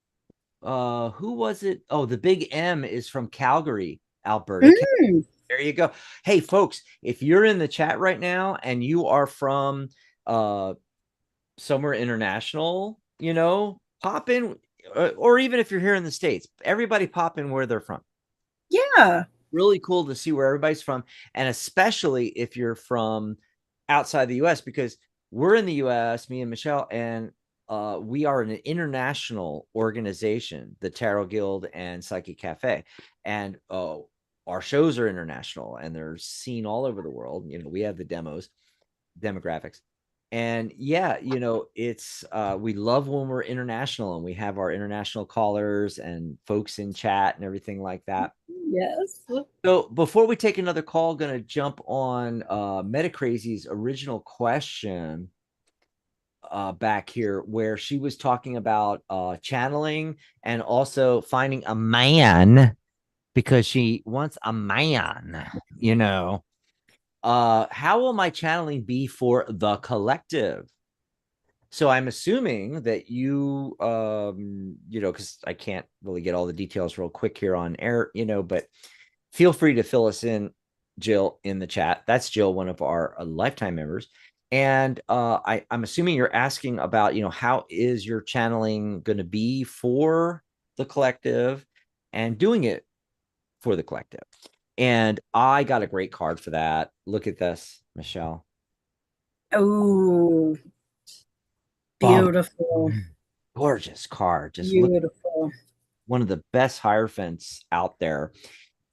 who was it? Oh, the Big M is from Calgary, Alberta. There you go. Hey, folks, if you're in the chat right now and you are from somewhere international, pop in, or even if you're here in the States, everybody pop in where they're from. Yeah. Really cool to see where everybody's from, and especially if you're from outside the US, because we're in the US, me and Michelle, and we are an international organization, the Tarot Guild and Psychic Cafe, and our shows are international and they're seen all over the world. We have the demographics, and yeah, it's we love when we're international and we have our international callers and folks in chat and everything like that. Yes. So before we take another call, going to jump on Metacrazy's original question back here, where she was talking about channeling and also finding a man, because she wants a man, how will my channeling be for the collective? So I'm assuming that you, because I can't really get all the details real quick here on air, but feel free to fill us in, Jill, in the chat. That's Jill, one of our lifetime members. And I'm assuming you're asking about, how is your channeling going to be for the collective and doing it for the collective. And I got a great card for that. Look at this, Michelle. Oh, beautiful. Gorgeous card. Just beautiful. Look, one of the best Hierophants out there.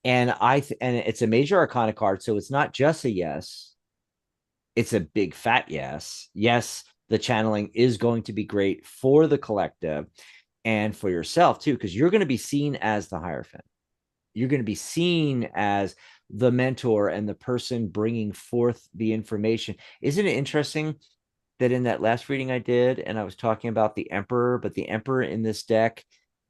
And and it's a major arcana card, so it's not just a yes. It's a big fat yes. Yes, the channeling is going to be great for the collective and for yourself too, because you're going to be seen as the Hierophant. You're going to be seen as the mentor and the person bringing forth the information. Isn't it interesting that in that last reading I did, and I was talking about the Emperor, but the Emperor in this deck,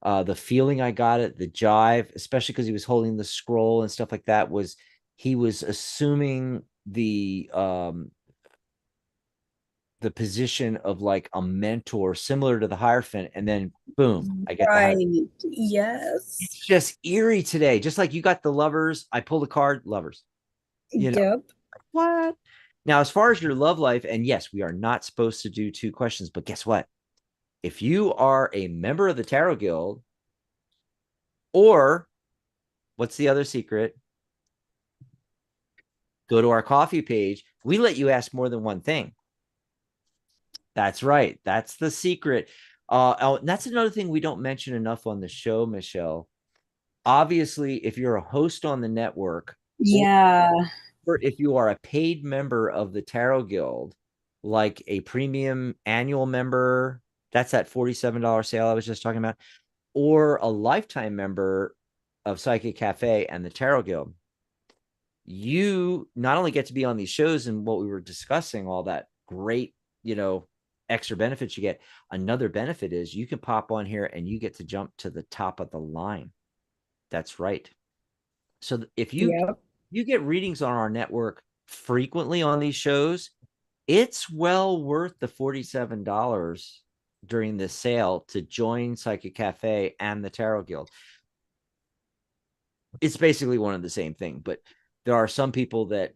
the feeling I got it, the jive, especially because he was holding the scroll and stuff like that, was he was assuming the position of like a mentor similar to the Hierophant, and then boom, I get the Hierophant. Yes. It's just eerie today. Just like you got the Lovers, I pulled a card, Lovers. Yep. What? Now, as far as your love life, and yes, we are not supposed to do 2 questions, but guess what? If you are a member of the Tarot Guild, or what's the other secret? Go to our coffee page. We let you ask more than one thing. That's right. That's the secret. That's another thing we don't mention enough on the show, Michelle. Obviously, if you're a host on the network, or if you are a paid member of the Tarot Guild, like a premium annual member, that's that $47 sale I was just talking about, or a lifetime member of Psychic Cafe and the Tarot Guild, you not only get to be on these shows and what we were discussing, all that great, extra benefits you get. Another benefit is you can pop on here and you get to jump to the top of the line. That's right. So if you get readings on our network frequently on these shows, it's well worth the $47 during this sale to join Psychic Cafe and the Tarot Guild. It's basically one and the same thing, but there are some people that,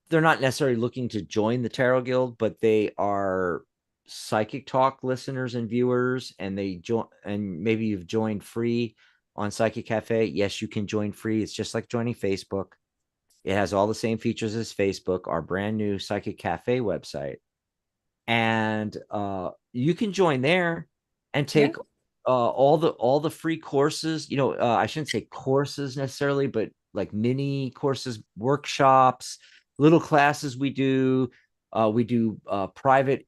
they're not necessarily looking to join the Tarot Guild, but they are Psychic Talk listeners and viewers, and they join, and maybe you've joined free on Psychic Cafe. Yes, you can join free. It's just like joining Facebook. It has all the same features as Facebook, our brand new Psychic Cafe website. And you can join there and take all the free courses. I shouldn't say courses necessarily, but like mini courses, workshops, little classes we do. We do private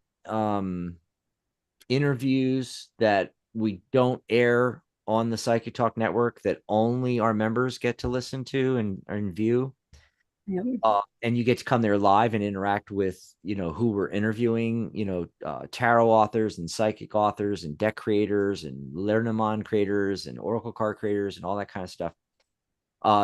interviews that we don't air on the Psychic Talk network, that only our members get to listen to and view. And you get to come there live and interact with, who we're interviewing, tarot authors and psychic authors and deck creators and Lenormand creators and oracle card creators and all that kind of stuff.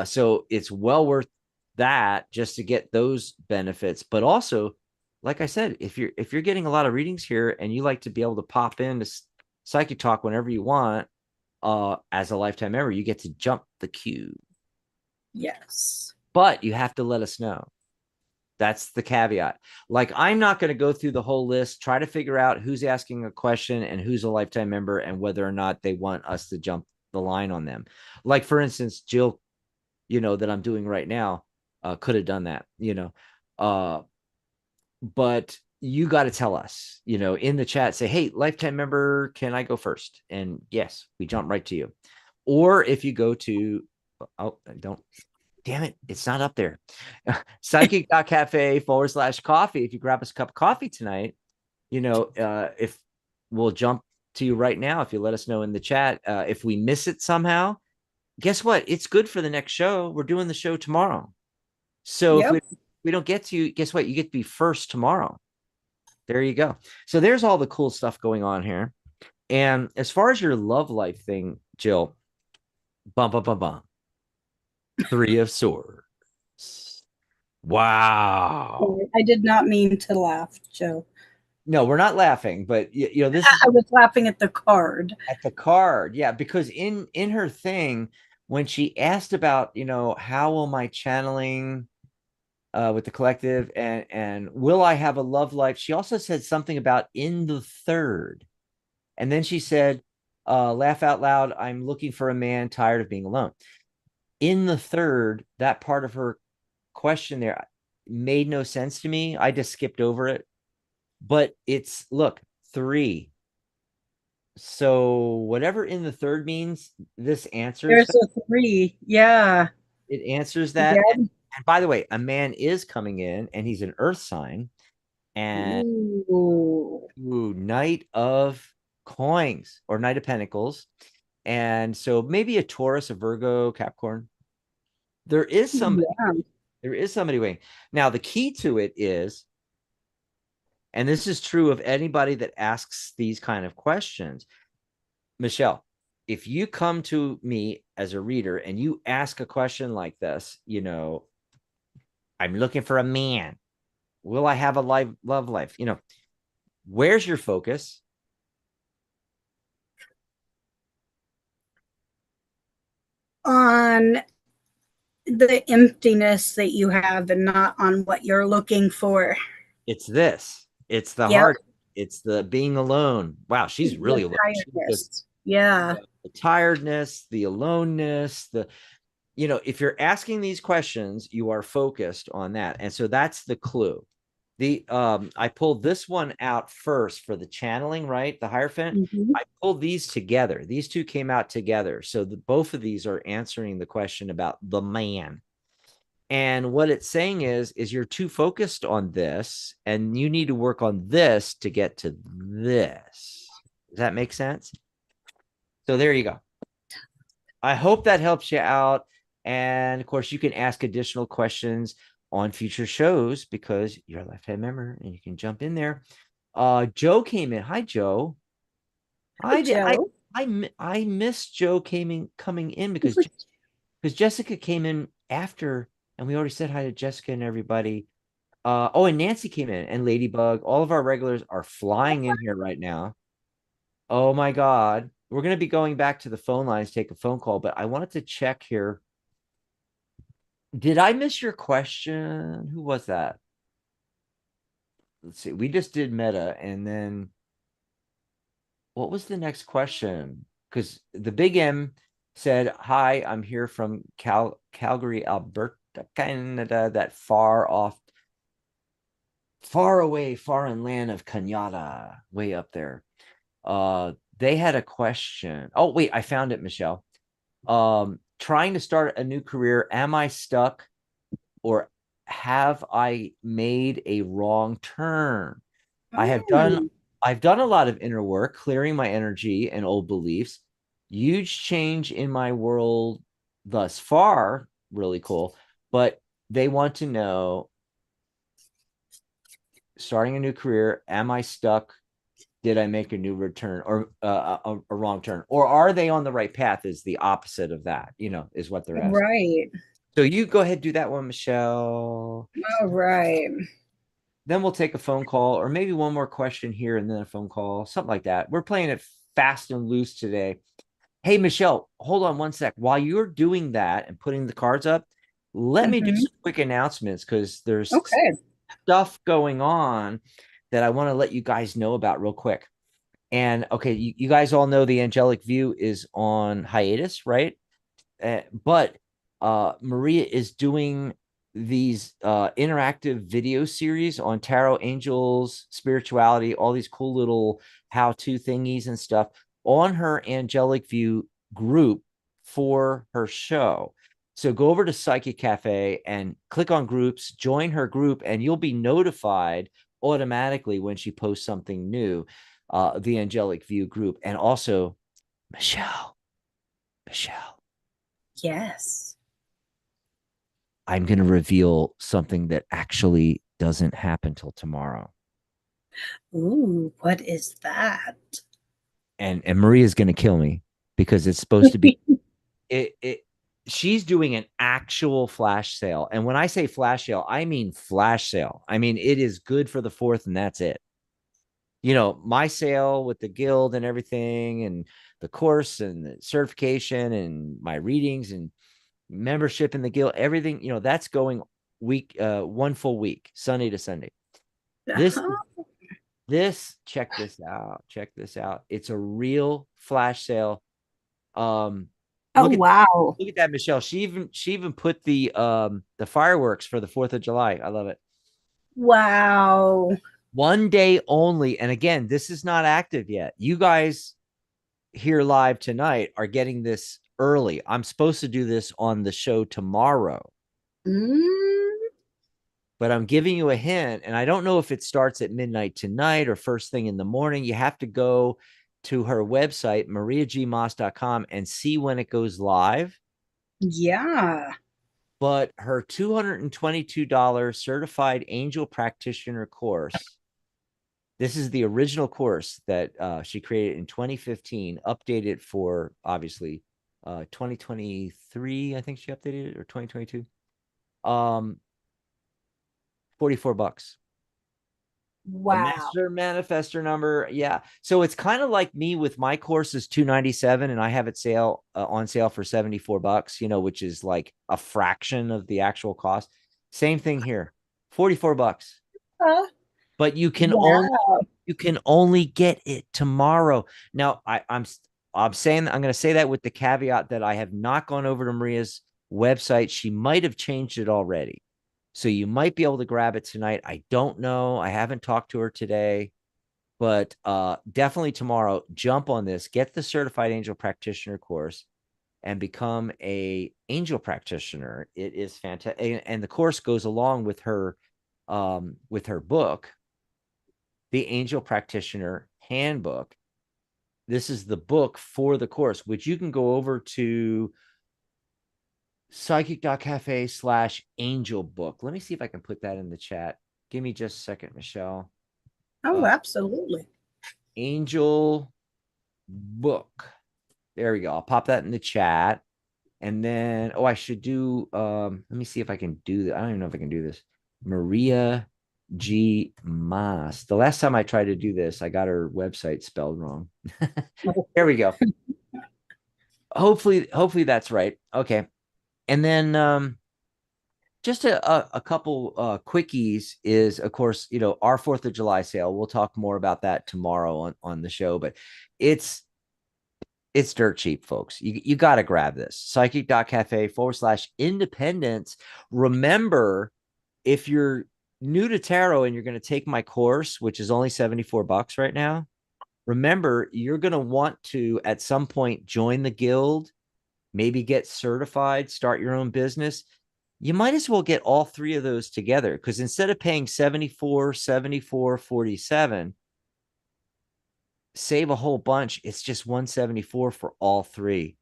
So it's well worth that just to get those benefits. But also, like I said, if you're getting a lot of readings here and you like to be able to pop into Psychic Talk whenever you want, as a lifetime member, you get to jump the queue. Yes. But you have to let us know. That's the caveat. Like, I'm not going to go through the whole list, try to figure out who's asking a question and who's a lifetime member and whether or not they want us to jump the line on them. Like, for instance, Jill, that I'm doing right now, could have done that, but you got to tell us, in the chat, say, hey, lifetime member, can I go first? And yes, we jump right to you. Or if you go to, damn it, it's not up there. Psychic.cafe/coffee. If you grab us a cup of coffee tonight, if we'll jump to you right now, if you let us know in the chat. If we miss it somehow, guess what? It's good for the next show. We're doing the show tomorrow. So if we don't get to you, guess what? You get to be first tomorrow. There you go. So there's all the cool stuff going on here. And as far as your love life thing, Jill, bum, bum, bum, bum. 3 of Swords. Wow. I did not mean to laugh, Joe. No, we're not laughing, but this I was laughing at the card. At the card, yeah, because in her thing, when she asked about, how will my channeling with the collective, and will I have a love life? She also said something about in the third, and then she said, laugh out loud, I'm looking for a man, tired of being alone. In the third, that part of her question there made no sense to me. I just skipped over it. But it's, look, 3. So whatever in the third means, this answers There's a 3. Yeah. it answers that. Yeah. And by the way, a man is coming in, and he's an earth sign. And Ooh. Knight of Coins or Knight of Pentacles. And so maybe a Taurus, a Virgo, Capricorn. There is somebody. Yeah. There is somebody waiting. Now, the key to it is, and this is true of anybody that asks these kind of questions, Michelle, if you come to me as a reader and you ask a question like this, you know, I'm looking for a man. Will I have a love life? You know, where's your focus? On the emptiness that you have and not on what you're looking for. It's this. It's the heart. It's the being alone. Wow, she's really alone. Yeah. The tiredness, the aloneness, you know, if you're asking these questions, you are focused on that. And so that's the clue. I pulled this one out first for the channeling, right? The Hierophant. Mm-hmm. I pulled these together. These two came out together. So both of these are answering the question about the man. And what it's saying is you're too focused on this, and you need to work on this to get to this. Does that make sense? So there you go. I hope that helps you out. And of course, you can ask additional questions on future shows because you're a left-hand member and you can jump in there. Joe came in. Hi, Joe. Hi, Joe. I missed Joe coming in because Jessica came in after, and we already said hi to Jessica and everybody. And Nancy came in, and Ladybug. All of our regulars are flying in here right now. Oh my God. We're going to be going back to the phone lines, take a phone call, but I wanted to check here. Did I miss your question? Who was that? Let's see. We just did meta, and then what was the next question? Because the Big M said, hi, I'm here from Calgary, Alberta, Canada, that far off, far away, foreign land of Canada, way up there. They had a question. Oh, wait, I found it, Michelle. Trying to start a new career. Am I stuck, or have I made a wrong turn? I've done a lot of inner work, clearing my energy and old beliefs. Huge change in my world thus far. Really cool. But they want to know, starting a new career, am I stuck? Did I make a new return, or a wrong turn? Or are they on the right path is the opposite of that, you know, is what they're asking. Right. So you go ahead, do that one, Michelle. All right. Then we'll take a phone call, or maybe one more question here and then a phone call, something like that. We're playing it fast and loose today. Hey, Michelle, hold on one sec. While you're doing that and putting the cards up, let me do some quick announcements, because there's stuff going on that I want to let you guys know about real quick. And okay, you guys all know the Angelic View is on hiatus, right? But Maria is doing these interactive video series on tarot, angels, spirituality, all these cool little how-to thingies and stuff on her Angelic View group for her show. So go over to Psychic Cafe and click on groups, join her group, and you'll be notified automatically when she posts something new, the Angelic View group. And also, Michelle. Yes. I'm going to reveal something that actually doesn't happen till tomorrow. Ooh, what is that? And Maria's going to kill me, because it's supposed to be she's doing an actual flash sale. And when I say flash sale, I mean flash sale. I mean, it is good for the 4th, and that's it. You know, my sale with the guild and everything, and the course and the certification and my readings and membership in the guild, everything, you know, that's going week, 1 full week, Sunday to Sunday. This, check this out. Check this out. It's a real flash sale. Oh, wow. Look at that, Michelle. She even put the fireworks for the 4th of July. I love it. Wow. 1 day only. And again, this is not active yet. You guys here live tonight are getting this early. I'm supposed to do this on the show tomorrow. But I'm giving you a hint, and I don't know if it starts at midnight tonight or first thing in the morning. You have to go to her website, mariagmoss.com, and see when it goes live. Yeah. But her $222 certified angel practitioner course, this is the original course that she created in 2015, updated for, obviously, 2023, I think she updated it, or 2022. $44. Wow. The master manifestor number. Yeah. So it's kind of like me with my course is $297, and I have it on sale for $74, which is like a fraction of the actual cost. Same thing here. $44. But you can only get it tomorrow. Now I'm saying, I'm going to say that with the caveat that I have not gone over to Maria's website. She might have changed it already. So you might be able to grab it tonight. I don't know. I haven't talked to her today, but definitely tomorrow, jump on this, get the certified angel practitioner course and become a angel practitioner. It is fantastic. And the course goes along with her book, the Angel Practitioner Handbook. This is the book for the course, which you can go over to psychic.cafe/angel book. Let me see if I can put that in the chat. Give me just a second, Michelle. Oh, absolutely. Angel book. There we go. I'll pop that in the chat. And then, I should do, let me see if I can do that. I don't even know if I can do this. Maria G. Mas. The last time I tried to do this, I got her website spelled wrong. There we go. Hopefully that's right. Okay. And then just a couple quickies is, of course, our 4th of July sale. We'll talk more about that tomorrow on the show, but it's dirt cheap, folks. You got to grab this. Psychic.cafe/independence. Remember, if you're new to tarot and you're going to take my course, which is only $74 right now, remember, you're going to want to, at some point, join the guild, maybe get certified, start your own business. You might as well get all three of those together, because instead of paying $74, $47, save a whole bunch. It's just $174 for all three.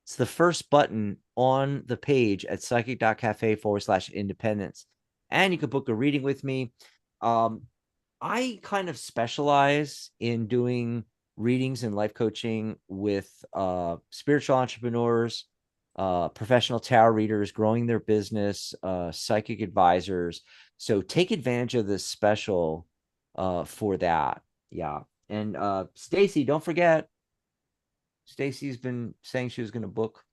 It's the first button on the page at psychic.cafe/independence. And you can book a reading with me. I kind of specialize in doing readings and life coaching with spiritual entrepreneurs, professional tarot readers, growing their business, psychic advisors. So take advantage of this special for that. Yeah. And Stacy, don't forget, Stacy's been saying she was going to book.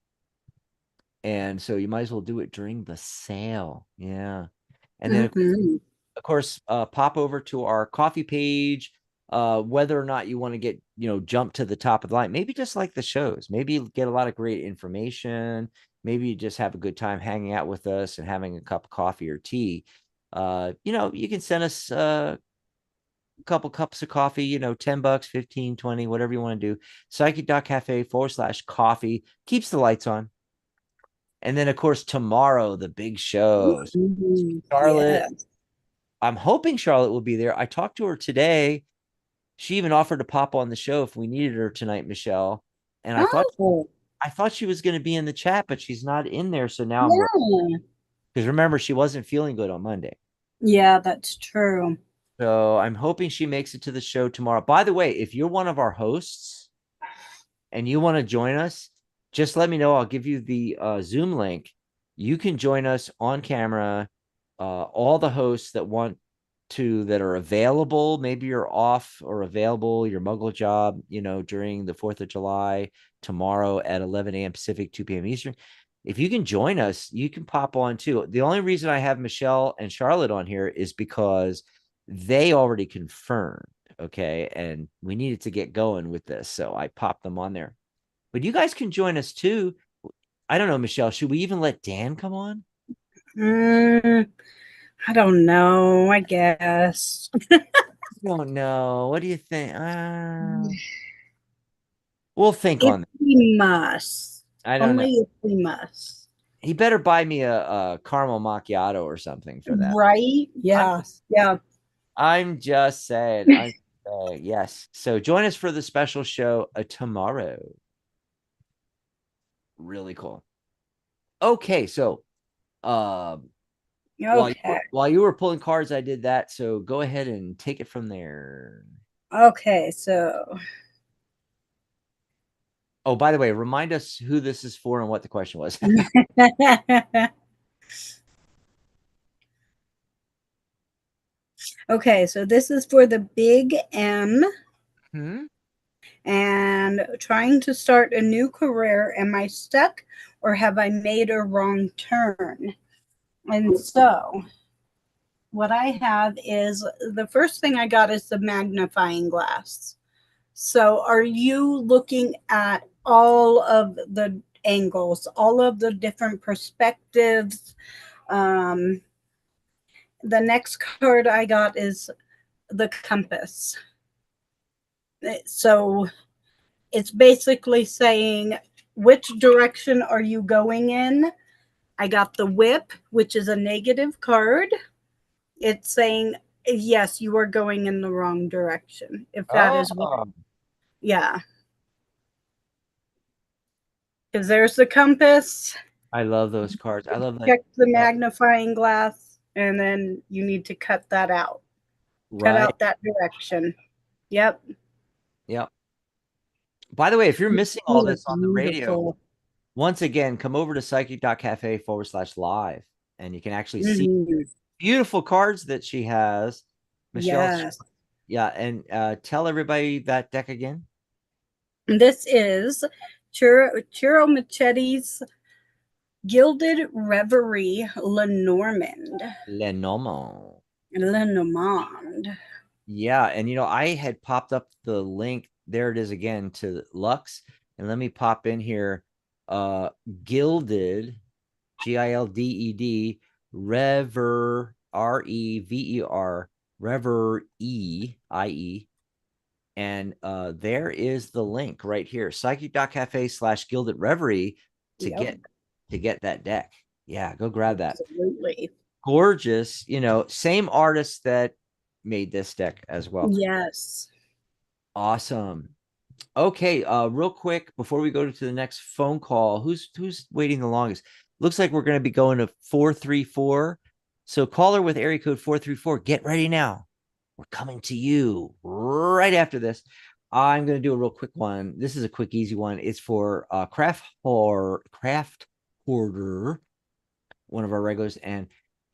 And so you might as well do it during the sale. Yeah. And then, of course, pop over to our coffee page, whether or not you want to get, jump to the top of the line. Maybe just like the shows. Maybe you get a lot of great information. Maybe you just have a good time hanging out with us and having a cup of coffee or tea. You can send us a couple cups of coffee, $10, 15, 20, whatever you want to do. Psychic.cafe/coffee keeps the lights on. And then, of course, tomorrow, the big show. Charlotte, yeah. I'm hoping Charlotte will be there. I talked to her today. She even offered to pop on the show if we needed her tonight, Michelle. And I thought she was going to be in the chat, but she's not in there. So now because remember, she wasn't feeling good on Monday. Yeah, that's true. So I'm hoping she makes it to the show tomorrow. By the way, if you're one of our hosts and you want to join us, just let me know. I'll give you the Zoom link. You can join us on camera. All the hosts that want to, that are available, maybe you're off or available, your muggle job, during the 4th of July, tomorrow at 11 a.m. Pacific, 2 p.m. Eastern. if you can join us, you can pop on too. The only reason I have Michelle and Charlotte on here is because they already confirmed. Okay. And we needed to get going with this. So I popped them on there. But you guys can join us too. I don't know, Michelle. Should we even let Dan come on? I don't know. I guess. I don't know. What do you think? We'll think if on that. we must. I don't know. Only if we must. He better buy me a caramel macchiato or something for that. Right? Yeah. Yeah. I'm just saying. Yes. So join us for the special show tomorrow. Really cool. Okay. So Okay. while you were pulling cards, I did that. So go ahead and take it from there. Okay. So. Oh, by the way, remind us who this is for and what the question was. Okay, so this is for the big M. And trying to start a new career. Am I stuck or have I made a wrong turn? And so what I have is the first thing I got is the magnifying glass. So are you looking at all of the angles, all of the different perspectives? The next card I got is the compass. So it's basically saying, which direction are you going in? I got the whip, which is a negative card. It's saying, yes, you are going in the wrong direction. If that is what, yeah. Because there's the compass. I love those cards. I love that. Check the magnifying glass, and then you need to cut that out. Right. Cut out that direction. Yep. Yep. By the way, if you're missing all this on the radio, once again, come over to psychic.cafe/live and you can actually see beautiful cards that she has. Michelle. Yes. Yeah. And tell everybody that deck again. This is Chiro Machetti's Gilded Reverie Lenormand. Lenormand. Yeah. And, I had popped up the link. There it is again to Lux. And let me pop in here. Gilded, Gilded, Rever, Rever, Rever IE. And there is the link right here. Psychic.cafe/Gilded Reverie to get that deck. Yeah, go grab that. Absolutely. Gorgeous, same artist that made this deck as well. Yes. Awesome. Okay, real quick before we go to the next phone call, who's waiting the longest? Looks like we're going to be going to 434. So caller with area code 434, get ready now. We're coming to you right after this. I'm going to do a real quick one. This is a quick, easy one. It's for Craft Hoarder, one of our regulars. And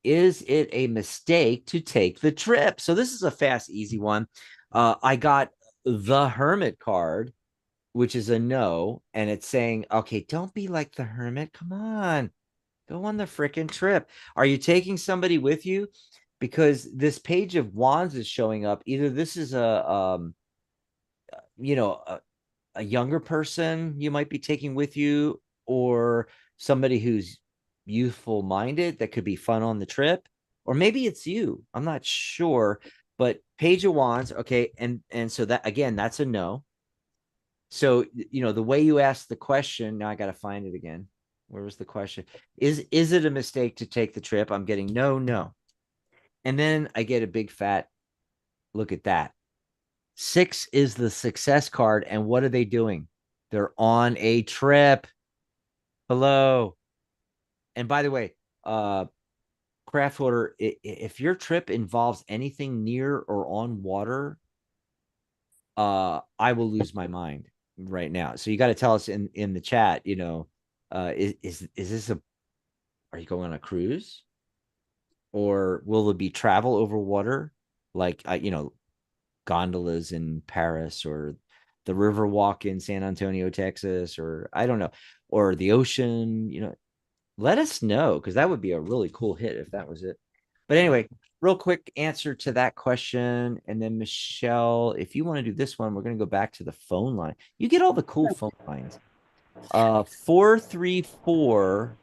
is it a mistake to take the trip? So this is a fast, easy one. I got the Hermit card, which is a no. And it's saying, okay, don't be like the Hermit. Come on. Go on the freaking trip. Are you taking somebody with you? Because this Page of Wands is showing up. Either this is a younger person you might be taking with you, or somebody who's youthful minded that could be fun on the trip, or maybe it's you. I'm not sure, but Page of Wands. Okay. And so that, again, that's a no. So, the way you asked the question, now I got to find it again. Where was the question? Is it a mistake to take the trip? I'm getting no. And then I get a big fat look at that. 6 is the success card. And what are they doing? They're on a trip. Hello. And by the way, Craft Order, if your trip involves anything near or on water, I will lose my mind right now. So you got to tell us in the chat, is this are you going on a cruise? Or will there be travel over water? Like, gondolas in Paris, or the river walk in San Antonio, Texas, or I don't know, or the ocean, let us know, because that would be a really cool hit if that was it. But anyway, real quick answer to that question. And then Michelle, if you want to do this one, we're going to go back to the phone line. You get all the cool phone lines. 434.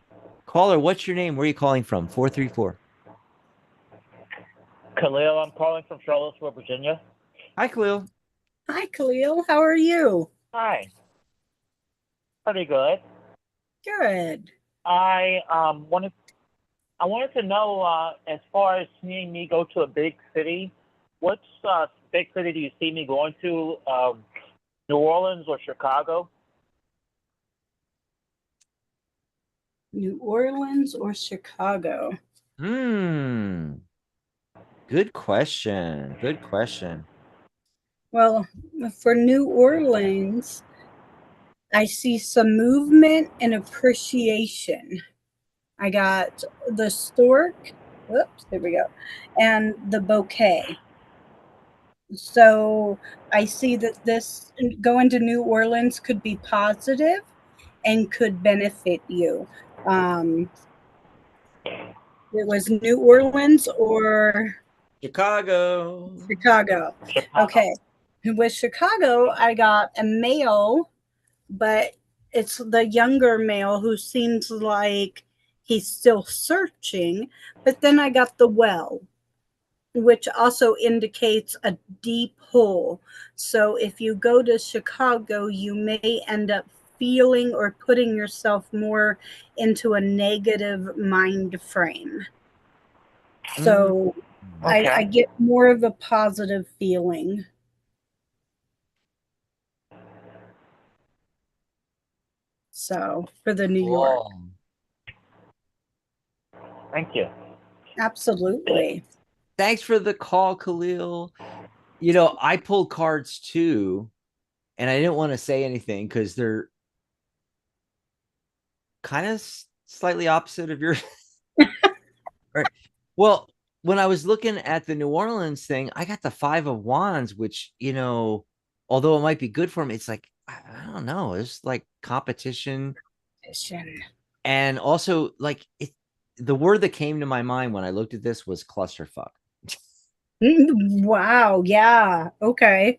Caller, what's your name? Where are you calling from? 434. Khalil, I'm calling from Charlottesville, Virginia. Hi, Khalil. Hi, Khalil. How are you? Hi. Pretty good. Good. I wanted to know, as far as seeing me go to a big city, what big city do you see me going to? New Orleans or Chicago? New Orleans or Chicago? Good question. Good question. Well, for New Orleans, I see some movement and appreciation. I got the stork. Whoops, there we go. And the bouquet. So I see that this going to New Orleans could be positive and could benefit you. It was New Orleans or Chicago. Chicago. Okay. With Chicago, I got a male, but it's the younger male who seems like he's still searching. But then I got the well, which also indicates a deep hole. So if you go to Chicago, you may end up feeling or putting yourself more into a negative mind frame. So Okay. I get more of a positive feeling. So for the New York. Thank you. Absolutely. Thanks for the call, Khalil. I pulled cards too, and I didn't want to say anything because they're kind of slightly opposite of yours. Right. Well, when I was looking at the New Orleans thing, I got the 5 of Wands, which, although it might be good for him, it's like, I don't know. It's like competition. And also, like, the word that came to my mind when I looked at this was clusterfuck. Wow. Yeah. Okay.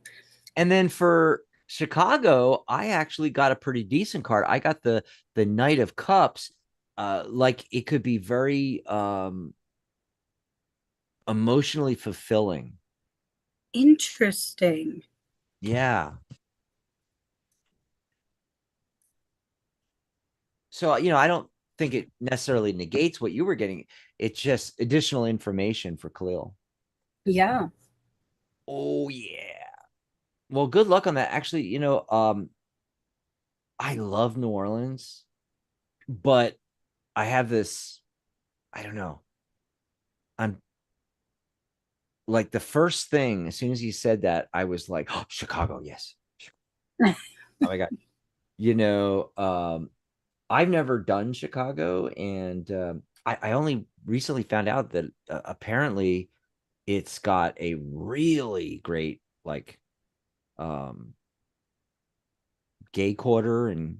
And then for Chicago, I actually got a pretty decent card. I got the Knight of Cups. Like it could be very emotionally fulfilling. Interesting. Yeah. So, I don't think it necessarily negates what you were getting. It's just additional information for Khalil. Yeah. Oh, yeah. Well, good luck on that. Actually, I love New Orleans, but I have this, I don't know. I'm like the first thing, as soon as he said that, I was like, oh, Chicago, yes. Oh my God. I've never done Chicago, and I only recently found out that apparently it's got a really great gay quarter and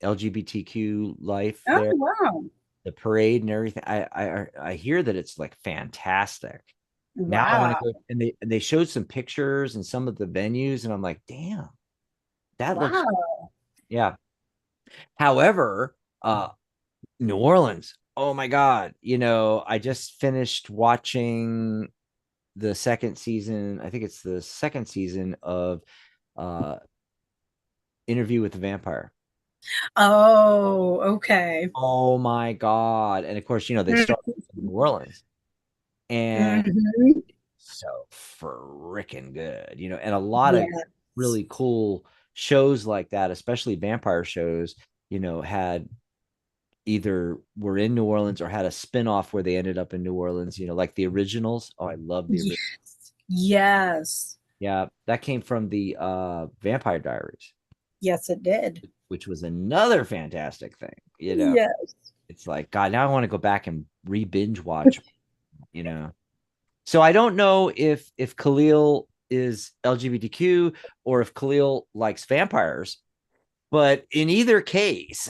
LGBTQ life there. Oh, wow. The parade and everything. I hear that it's like fantastic. Now I want to Wow. go, and they showed some pictures and some of the venues, and I'm like, damn, that looks, yeah. However, New Orleans, oh my God, I just finished watching the second season. I think it's the second season of Interview with the Vampire. Oh, okay. Oh my God. And of course, they start in New Orleans. And so freaking good, and a lot of really cool shows like that, especially vampire shows, had either were in New Orleans or had a spin-off where they ended up in New Orleans, like the originals. Oh, I love the originals. Yes. Yeah, that came from the Vampire Diaries. Yes, it did. Which was another fantastic thing, Yes. It's like, God, now I want to go back and re-binge watch, So I don't know if Khalil is LGBTQ or if Khalil likes vampires, but in either case,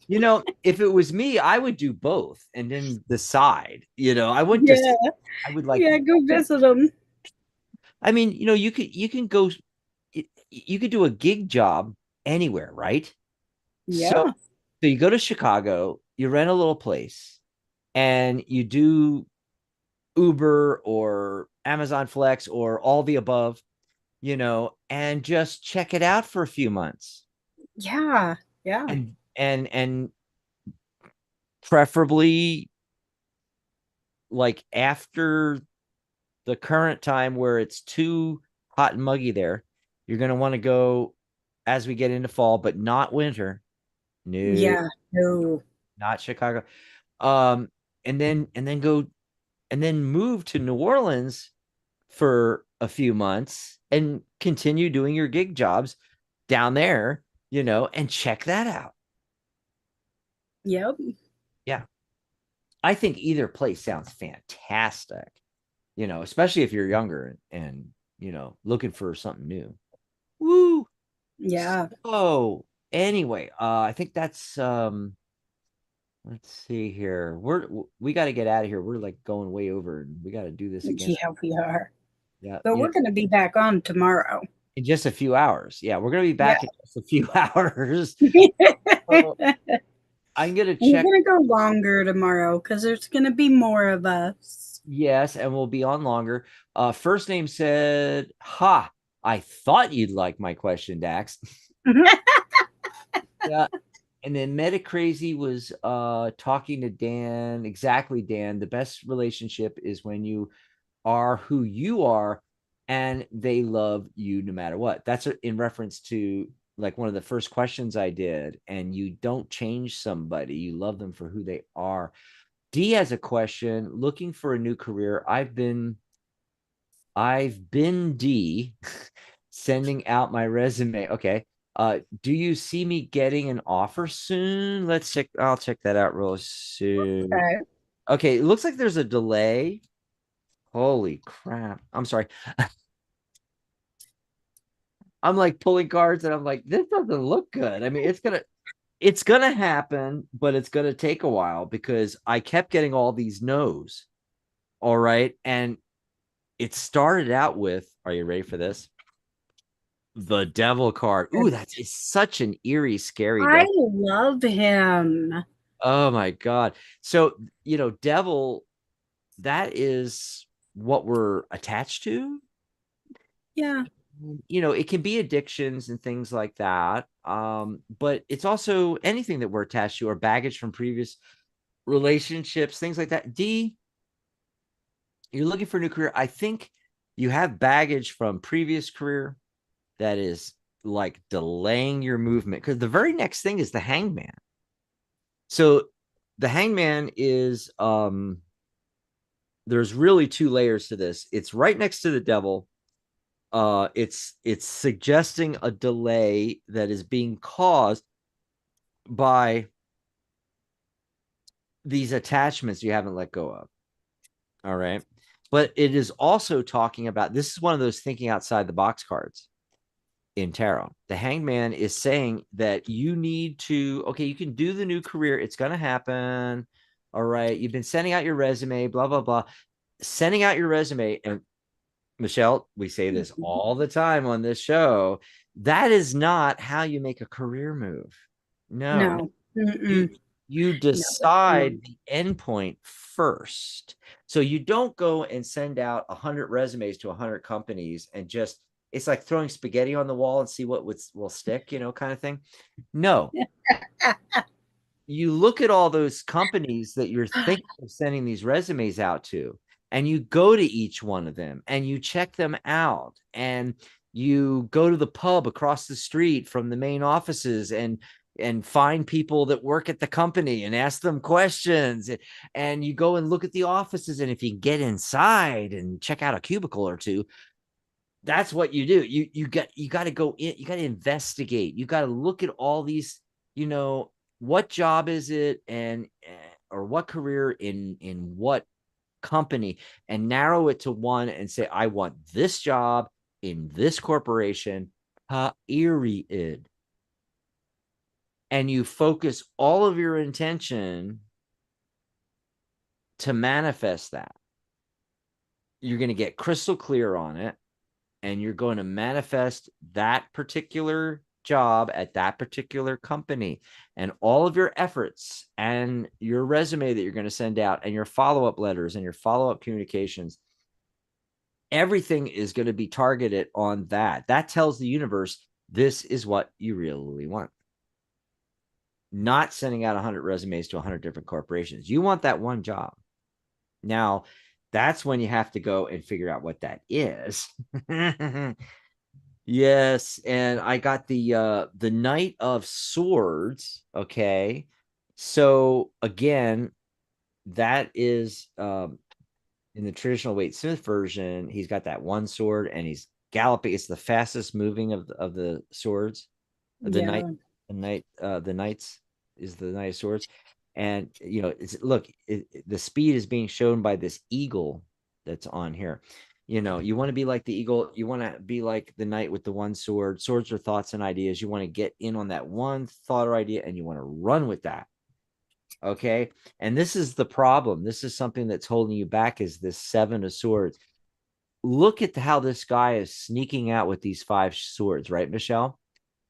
You know, if it was me, I would do both and then decide. You know, I wouldn't just. Yeah. I would like. Yeah, go visit them. I mean, you know, you can go. You could do a gig job anywhere, right? So, Yeah. so you go to Chicago, you rent a little place, and you do Uber or Amazon Flex or all the above, you know, and just check it out for a few months. Yeah. Yeah. And preferably like after the current time where it's too hot and muggy there, you're going to want to go as we get into fall, but not winter. No, Yeah. No. not Chicago. Um, and then go and then move to New Orleans for a few months and continue doing your gig jobs down there, you know, and check that out. Yep. Yeah. I think either place sounds fantastic, you know, especially if you're younger and you know, looking for something new. Woo. Yeah. So anyway, I think that's let's see here. We got to get out of here. We're like going way over and we got to do this again. Yeah, we are. Yeah. But we're going to be back on tomorrow. In just a few hours. Yeah, we're going to be back in just a few hours. So I'm going to check. We're going to go longer tomorrow because there's going to be more of us. Yes, and we'll be on longer. First name said, "Ha, I thought you'd like my question, Dax." Yeah. And then Meta Crazy was talking to Dan. Exactly, Dan. The best relationship is when you are who you are and they love you no matter what. That's in reference to like one of the first questions I did. And you don't change somebody, you love them for who they are. D has a question, looking for a new career. I've been D sending out my resume. Okay. Do you see me getting an offer soon? Let's check. I'll check that out real soon. Okay. Okay. It looks like there's a delay. Holy crap. I'm sorry. I'm like pulling cards and I'm like, this doesn't look good. I mean, it's gonna happen, but it's gonna take a while because I kept getting all these no's. All right. And it started out with, are you ready for this? The devil card. Ooh, that's such an eerie, scary I devil. love him. Oh my God. So, you know, devil, that is what we're attached to. Yeah. You know, it can be addictions and things like that. But it's also anything that we're attached to or baggage from previous relationships, things like that. D, you're looking for a new career. I think you have baggage from previous career that is like delaying your movement because the very next thing is the hangman. So the hangman is there's really two layers to this. It's right next to the devil. It's suggesting a delay that is being caused by these attachments you haven't let go of. All right. But it is also talking about, this is one of those thinking outside the box cards in tarot. The hangman is saying that you need to, okay, you can do the new career. It's going to happen. All right. You've been sending out your resume, blah, blah, blah. Sending out your resume. And Michelle, we say this all the time on this show. That is not how you make a career move. No. You decide the endpoint first. So you don't go and send out 100 resumes to 100 companies and just, it's like throwing spaghetti on the wall and see what will stick, you know, kind of thing. No. You look at all those companies that you're thinking of sending these resumes out to, and you go to each one of them and you check them out, and you go to the pub across the street from the main offices and find people that work at the company and ask them questions, and you go and look at the offices, and if you get inside and check out a cubicle or two, that's what you do. You got to go in, you got to investigate, you got to look at all these, you know, what job is it, and or what career in what company, and narrow it to one and say, I want this job in this corporation, period. and you focus all of your intention to manifest that, you're going to get crystal clear on it, and you're going to manifest that particular job at that particular company, and all of your efforts and your resume that you're going to send out and your follow-up letters and your follow-up communications, everything is going to be targeted on that. That tells the universe this is what you really want. Not sending out 100 resumes to 100 different corporations. You want that one job. Now, that's when you have to go and figure out what that is. Yes, and I got the Knight of Swords. Okay, so again, that is in the traditional Wade Smith version. He's got that one sword, and he's galloping. It's the fastest moving of the swords. The Yeah. the knights is the Knight of Swords, and look, the speed is being shown by this eagle that's on here. You want to be like the eagle. You want to be like the knight with the one sword. Swords are thoughts and ideas. You want to get in on that one thought or idea, and you want to run with that. Okay. And this is the problem. This is something that's holding you back, is this Seven of Swords. Look at how this guy is sneaking out with these 5 swords, right, Michelle?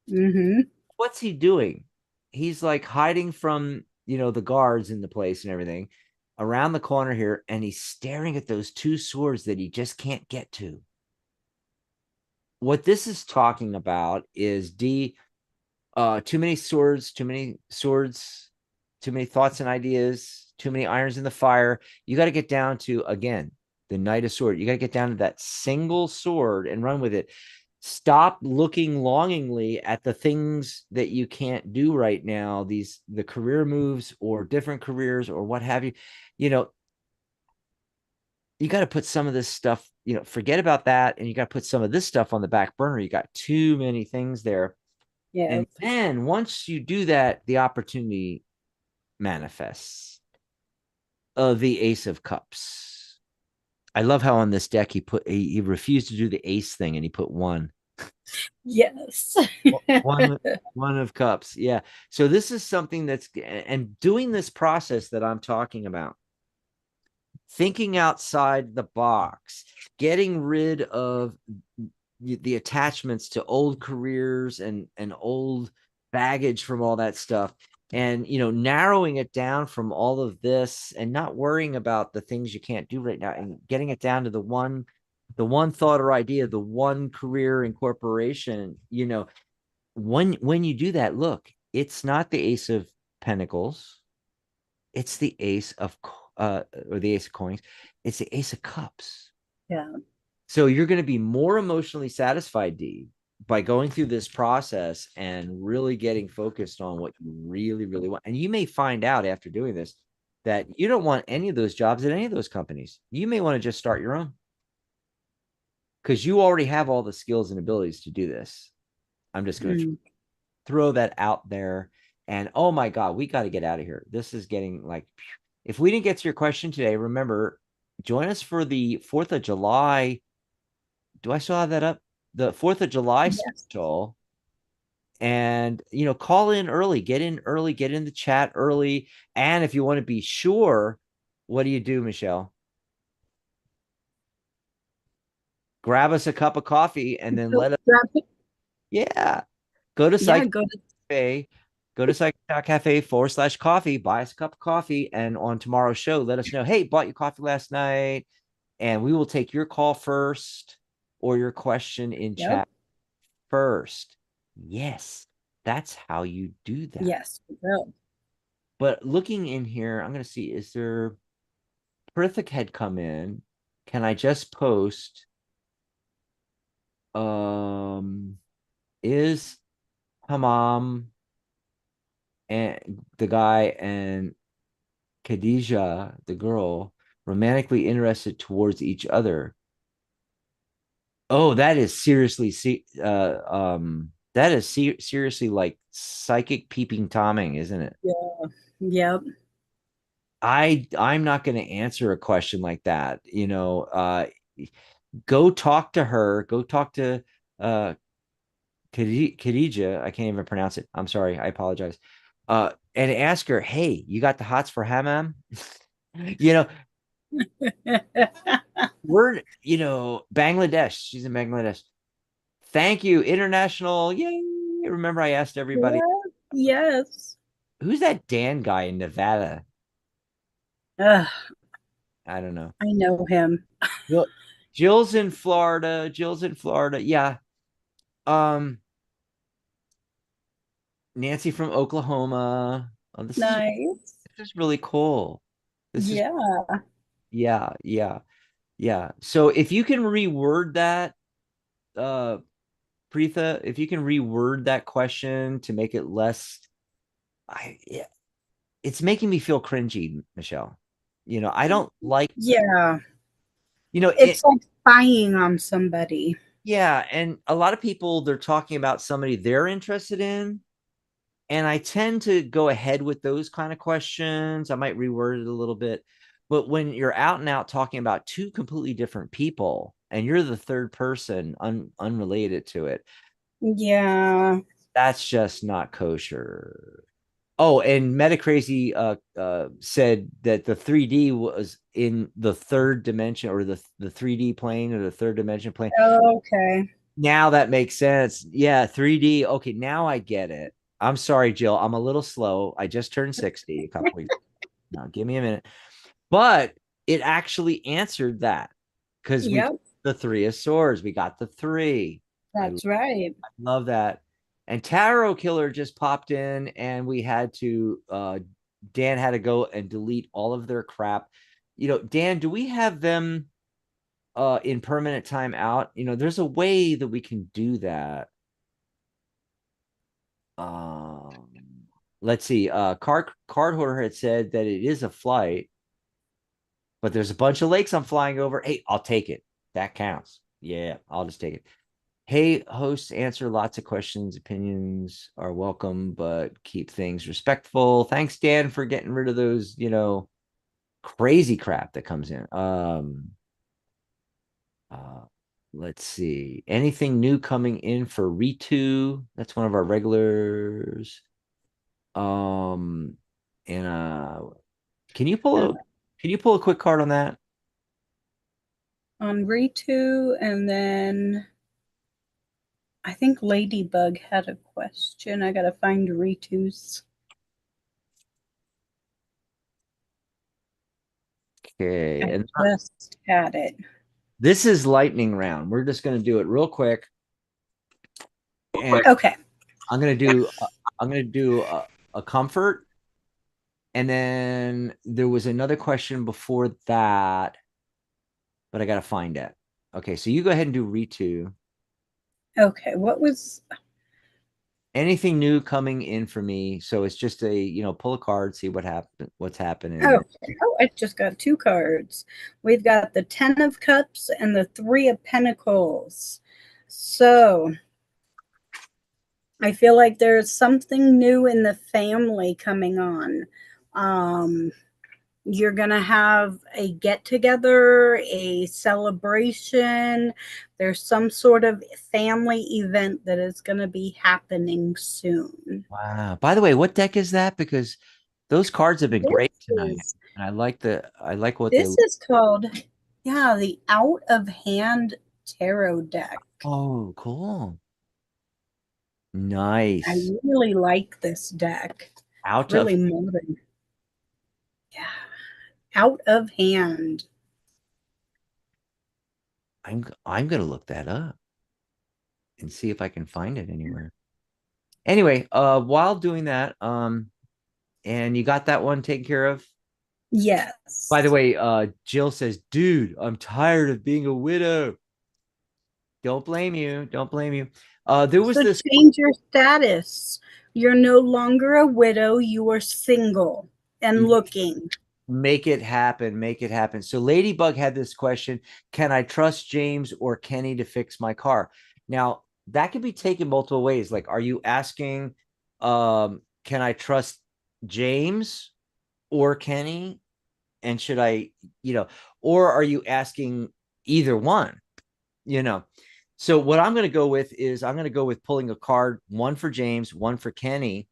Mm-hmm. What's he doing? He's like hiding from, the guards in the place and everything around the corner here, and he's staring at those 2 swords that he just can't get to. What this is talking about is too many swords, too many thoughts and ideas, too many irons in the fire. You got to get down to, again, the Knight of Swords. You got to get down to that single sword and run with it. Stop looking longingly at the things that you can't do right now, the career moves or different careers or what have you. You got to put some of this stuff, forget about that, and you got to put some of this stuff on the back burner. You got too many things there. Yeah. And then once you do that, the opportunity manifests. The Ace of Cups. I love how on this deck he refused to do the ace thing, and he put 1. Yes. one of cups. Yeah. So this is something and doing this process that I'm talking about, thinking outside the box, getting rid of the attachments to old careers and old baggage from all that stuff, and narrowing it down from all of this, and not worrying about the things you can't do right now, and getting it down to the one thought or idea, the one career incorporation. When you do that, look, it's not the Ace of Pentacles, it's the Ace of or the Ace of Coins, it's the Ace of Cups. Yeah. So you're going to be more emotionally satisfied, Dee, by going through this process and really getting focused on what you really, really want. And you may find out after doing this that you don't want any of those jobs at any of those companies. You may want to just start your own, because you already have all the skills and abilities to do this. I'm just going to throw that out there. And oh my God, we got to get out of here. This is getting like, if we didn't get to your question today, remember, join us for the 4th of July. Do I still have that up? The 4th of July special. And, call in early, get in the chat early. And if you want to be sure, what do you do, Michelle? Grab us a cup of coffee and then let us. Go to Psych Cafe. Go to psych.cafe/coffee, buy us a cup of coffee. And on tomorrow's show, let us know, hey, bought you coffee last night. And we will take your call first, or your question in chat first. Yes, that's how you do that. Yes, we will. But looking in here, I'm going to see, is there, Prithik had come in. Can I just post, is Hamam and the guy and Khadija, the girl, romantically interested towards each other? Oh, that is seriously seriously like psychic peeping Tomming, isn't it? Yeah. Yep. I'm not going to answer a question like that. Go talk to her. Go talk to Khadija, I can't even pronounce it. I'm sorry. I apologize. And ask her, hey, you got the hots for hammam? You know, Bangladesh. She's in Bangladesh. Thank you, international. Yay. Remember, I asked everybody, Yes. who's that Dan guy in Nevada? Ugh, I don't know. I know him. Jill's in Florida. Yeah. Nancy from Oklahoma. Oh, Nice. this is really cool. Yeah. Yeah. So if you can reword that, Preetha, if you can reword that question to make it less, it's making me feel cringy, Michelle. I don't like, Yeah. it, It's like spying on somebody. yeah. And a lot of people, they're talking about somebody they're interested in. And I tend to go ahead with those kind of questions. I might reword it a little bit. But when you're out and out talking about two completely different people and you're the third person unrelated to it, Yeah. that's just not kosher. Oh, and Metacrazy said that the 3D was in the third dimension, or the 3D plane, or the third dimension plane. Okay. Now that makes sense. Yeah, 3D. Okay, now I get it. I'm sorry, Jill. I'm a little slow. I just turned 60 a couple weeks. Now, give me a minute. But it actually answered that, because we got the 3 of swords. We got the 3. That's right. I love that. And Tarot Killer just popped in, and we had to Dan had to go and delete all of their crap. Dan, do we have them in permanent timeout? There's a way that we can do that. Let's see. Card Holder had said that it is a flight, but there's a bunch of lakes I'm flying over. Hey, I'll take it. That counts. Yeah, I'll just take it. Hey, hosts, answer lots of questions. Opinions are welcome, but keep things respectful. Thanks, Dan, for getting rid of those, crazy crap that comes in. Let's see. Anything new coming in for Ritu? That's one of our regulars. And can you pull a quick card on that? On Ritu, and then I think Ladybug had a question. I gotta find Ritu's. Okay, and just had it. This is lightning round. We're just going to do it real quick. And okay. I'm going to do a comfort. And then there was another question before that, but I got to find it. Okay, so you go ahead and do Ritu. Okay, what was anything new coming in for me? So it's just a, pull a card, see what's happening. Okay. Oh, I just got 2 cards. We've got the 10 of Cups and the 3 of Pentacles. So I feel like there's something new in the family coming on. You're going to have a get-together, a celebration. There's some sort of family event that is going to be happening soon. Wow. By the way, what deck is that? Because those cards have been great tonight. And I like what this is called, the Out of Hand Tarot deck. Oh, cool. Nice. I really like this deck. Really modern. Yeah. Out of Hand. I'm gonna look that up and see if I can find it anywhere. Anyway, while doing that, and you got that one taken care of? Yes. By the way, Jill says, dude, I'm tired of being a widow. Don't blame you. There was this change your status. You're no longer a widow, you are single and looking. Make it happen. So Ladybug had this question: can I trust James or Kenny to fix my car? Now, that could be taken multiple ways. Like, are you asking, can I trust James or Kenny? And should I, or are you asking either one? So what I'm going to go with is I'm going to go with pulling a card, one for James, one for Kenny.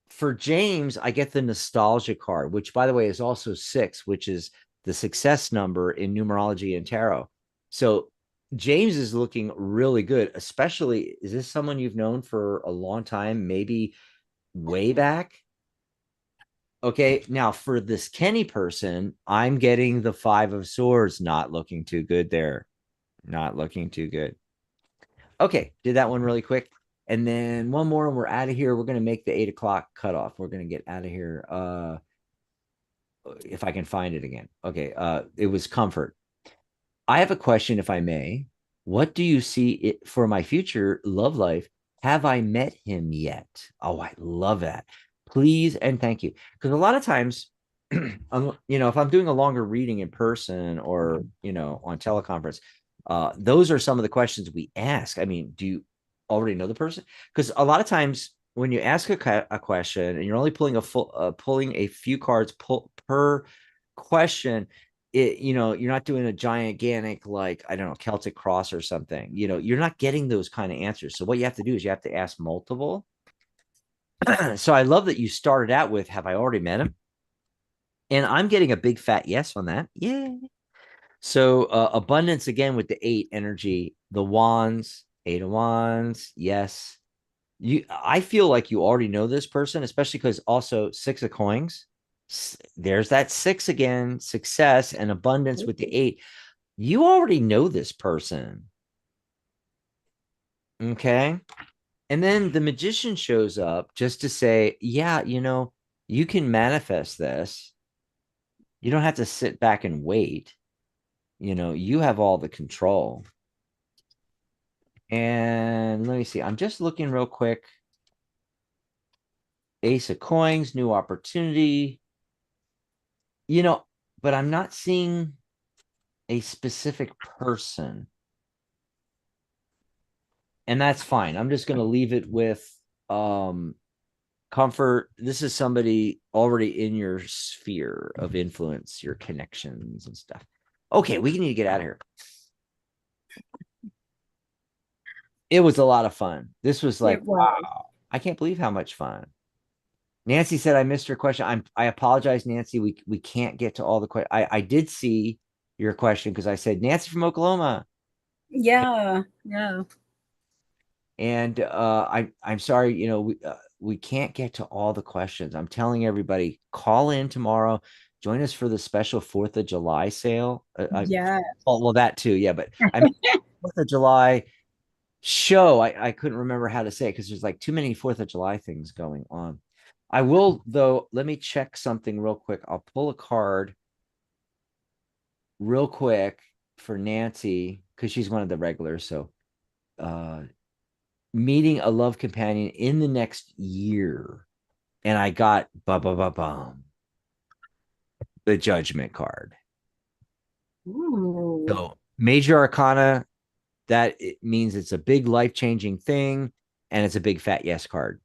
For James, I get the nostalgia card, which by the way is also 6, which is the success number in numerology and tarot. So James is looking really good, especially, is this someone you've known for a long time, maybe way back? Okay, now for this Kenny person, I'm getting the 5 of Swords, not looking too good there. Not looking too good. Okay, did that one really quick. And then one more and we're out of here. We're going to make the 8 o'clock cutoff. We're going to get out of here. If I can find it again. Okay, it was comfort. I have a question, if I may. What do you see it for my future love life? Have I met him yet? Oh, I love that. Please and thank you. Because a lot of times, you know, if I'm doing a longer reading in person or, you know, on teleconference, those are some of the questions we ask. I mean, do you already know the person? Because a lot of times when you ask a question and you're only pulling pulling a few cards per question, you know, you're not doing a gigantic, like, I don't know, Celtic cross or something, you know, you're not getting those kind of answers. So what you have to do is you have to ask multiple. So I love that you started out with, have I already met him? And I'm getting a big fat yes on that. Yeah. So abundance again with the 8 energy, the wands, 8 of wands. Yes. I feel like you already know this person, especially because also 6 of coins. There's that 6 again, success and abundance with the 8. You already know this person. Okay. And then the magician shows up just to say, yeah, you know, you can manifest this. You don't have to sit back and wait. You know, you have all the control. And let me see. I'm just looking real quick. Ace of coins, new opportunity. You know, but I'm not seeing a specific person. And that's fine. I'm just going to leave it with comfort. This is somebody already in your sphere of influence, your connections and stuff. Okay, we need to get out of here. It was a lot of fun. This was like, wow, I can't believe how much fun. Nancy said I missed her question. I apologize, Nancy. We can't get to all the questions. I did see your question because I said Nancy from Oklahoma. Yeah. And I'm sorry, you know, we can't get to all the questions. I'm telling everybody, call in tomorrow. Join us for the special 4th of July sale. Yeah. Well, that too, yeah. But I mean, 4th of July show. I couldn't remember how to say it because there's like too many 4th of July things going on. I will, though, let me check something real quick. I'll pull a card real quick for Nancy because she's one of the regulars. So meeting a love companion in the next year. And I got the Judgment card. Ooh. So major arcana, that it means it's a big life-changing thing, and it's a big fat yes card.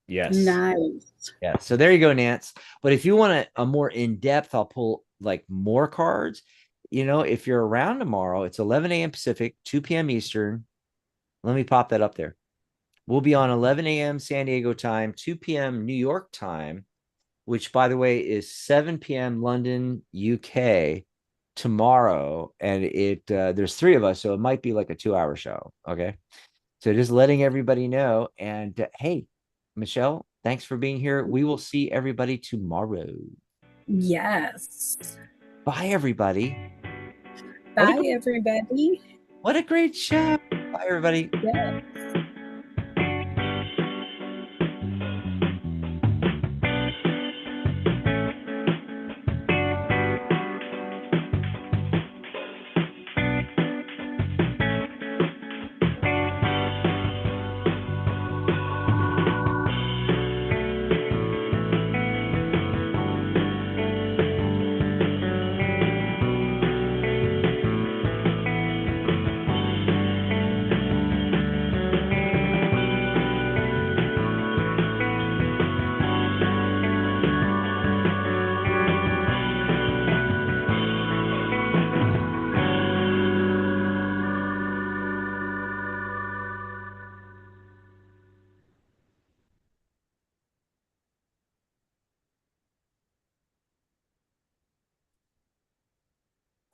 Yes. Nice. Yeah. So there you go, Nance. But if you want a more in-depth, I'll pull like more cards. You know, if you're around tomorrow, it's 11 a.m. Pacific, 2 p.m. Eastern. Let me pop that up there. We'll be on 11 a.m. San Diego time, 2 p.m. New York time, which, by the way, is 7 p.m. London, UK tomorrow. And there's 3 of us, so it might be like a 2-hour show. Okay. So just letting everybody know. And hey, Michelle, thanks for being here. We will see everybody tomorrow. Yes. Bye, everybody. Bye, everybody. What a great show. Bye, everybody. Yes.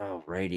Alrighty.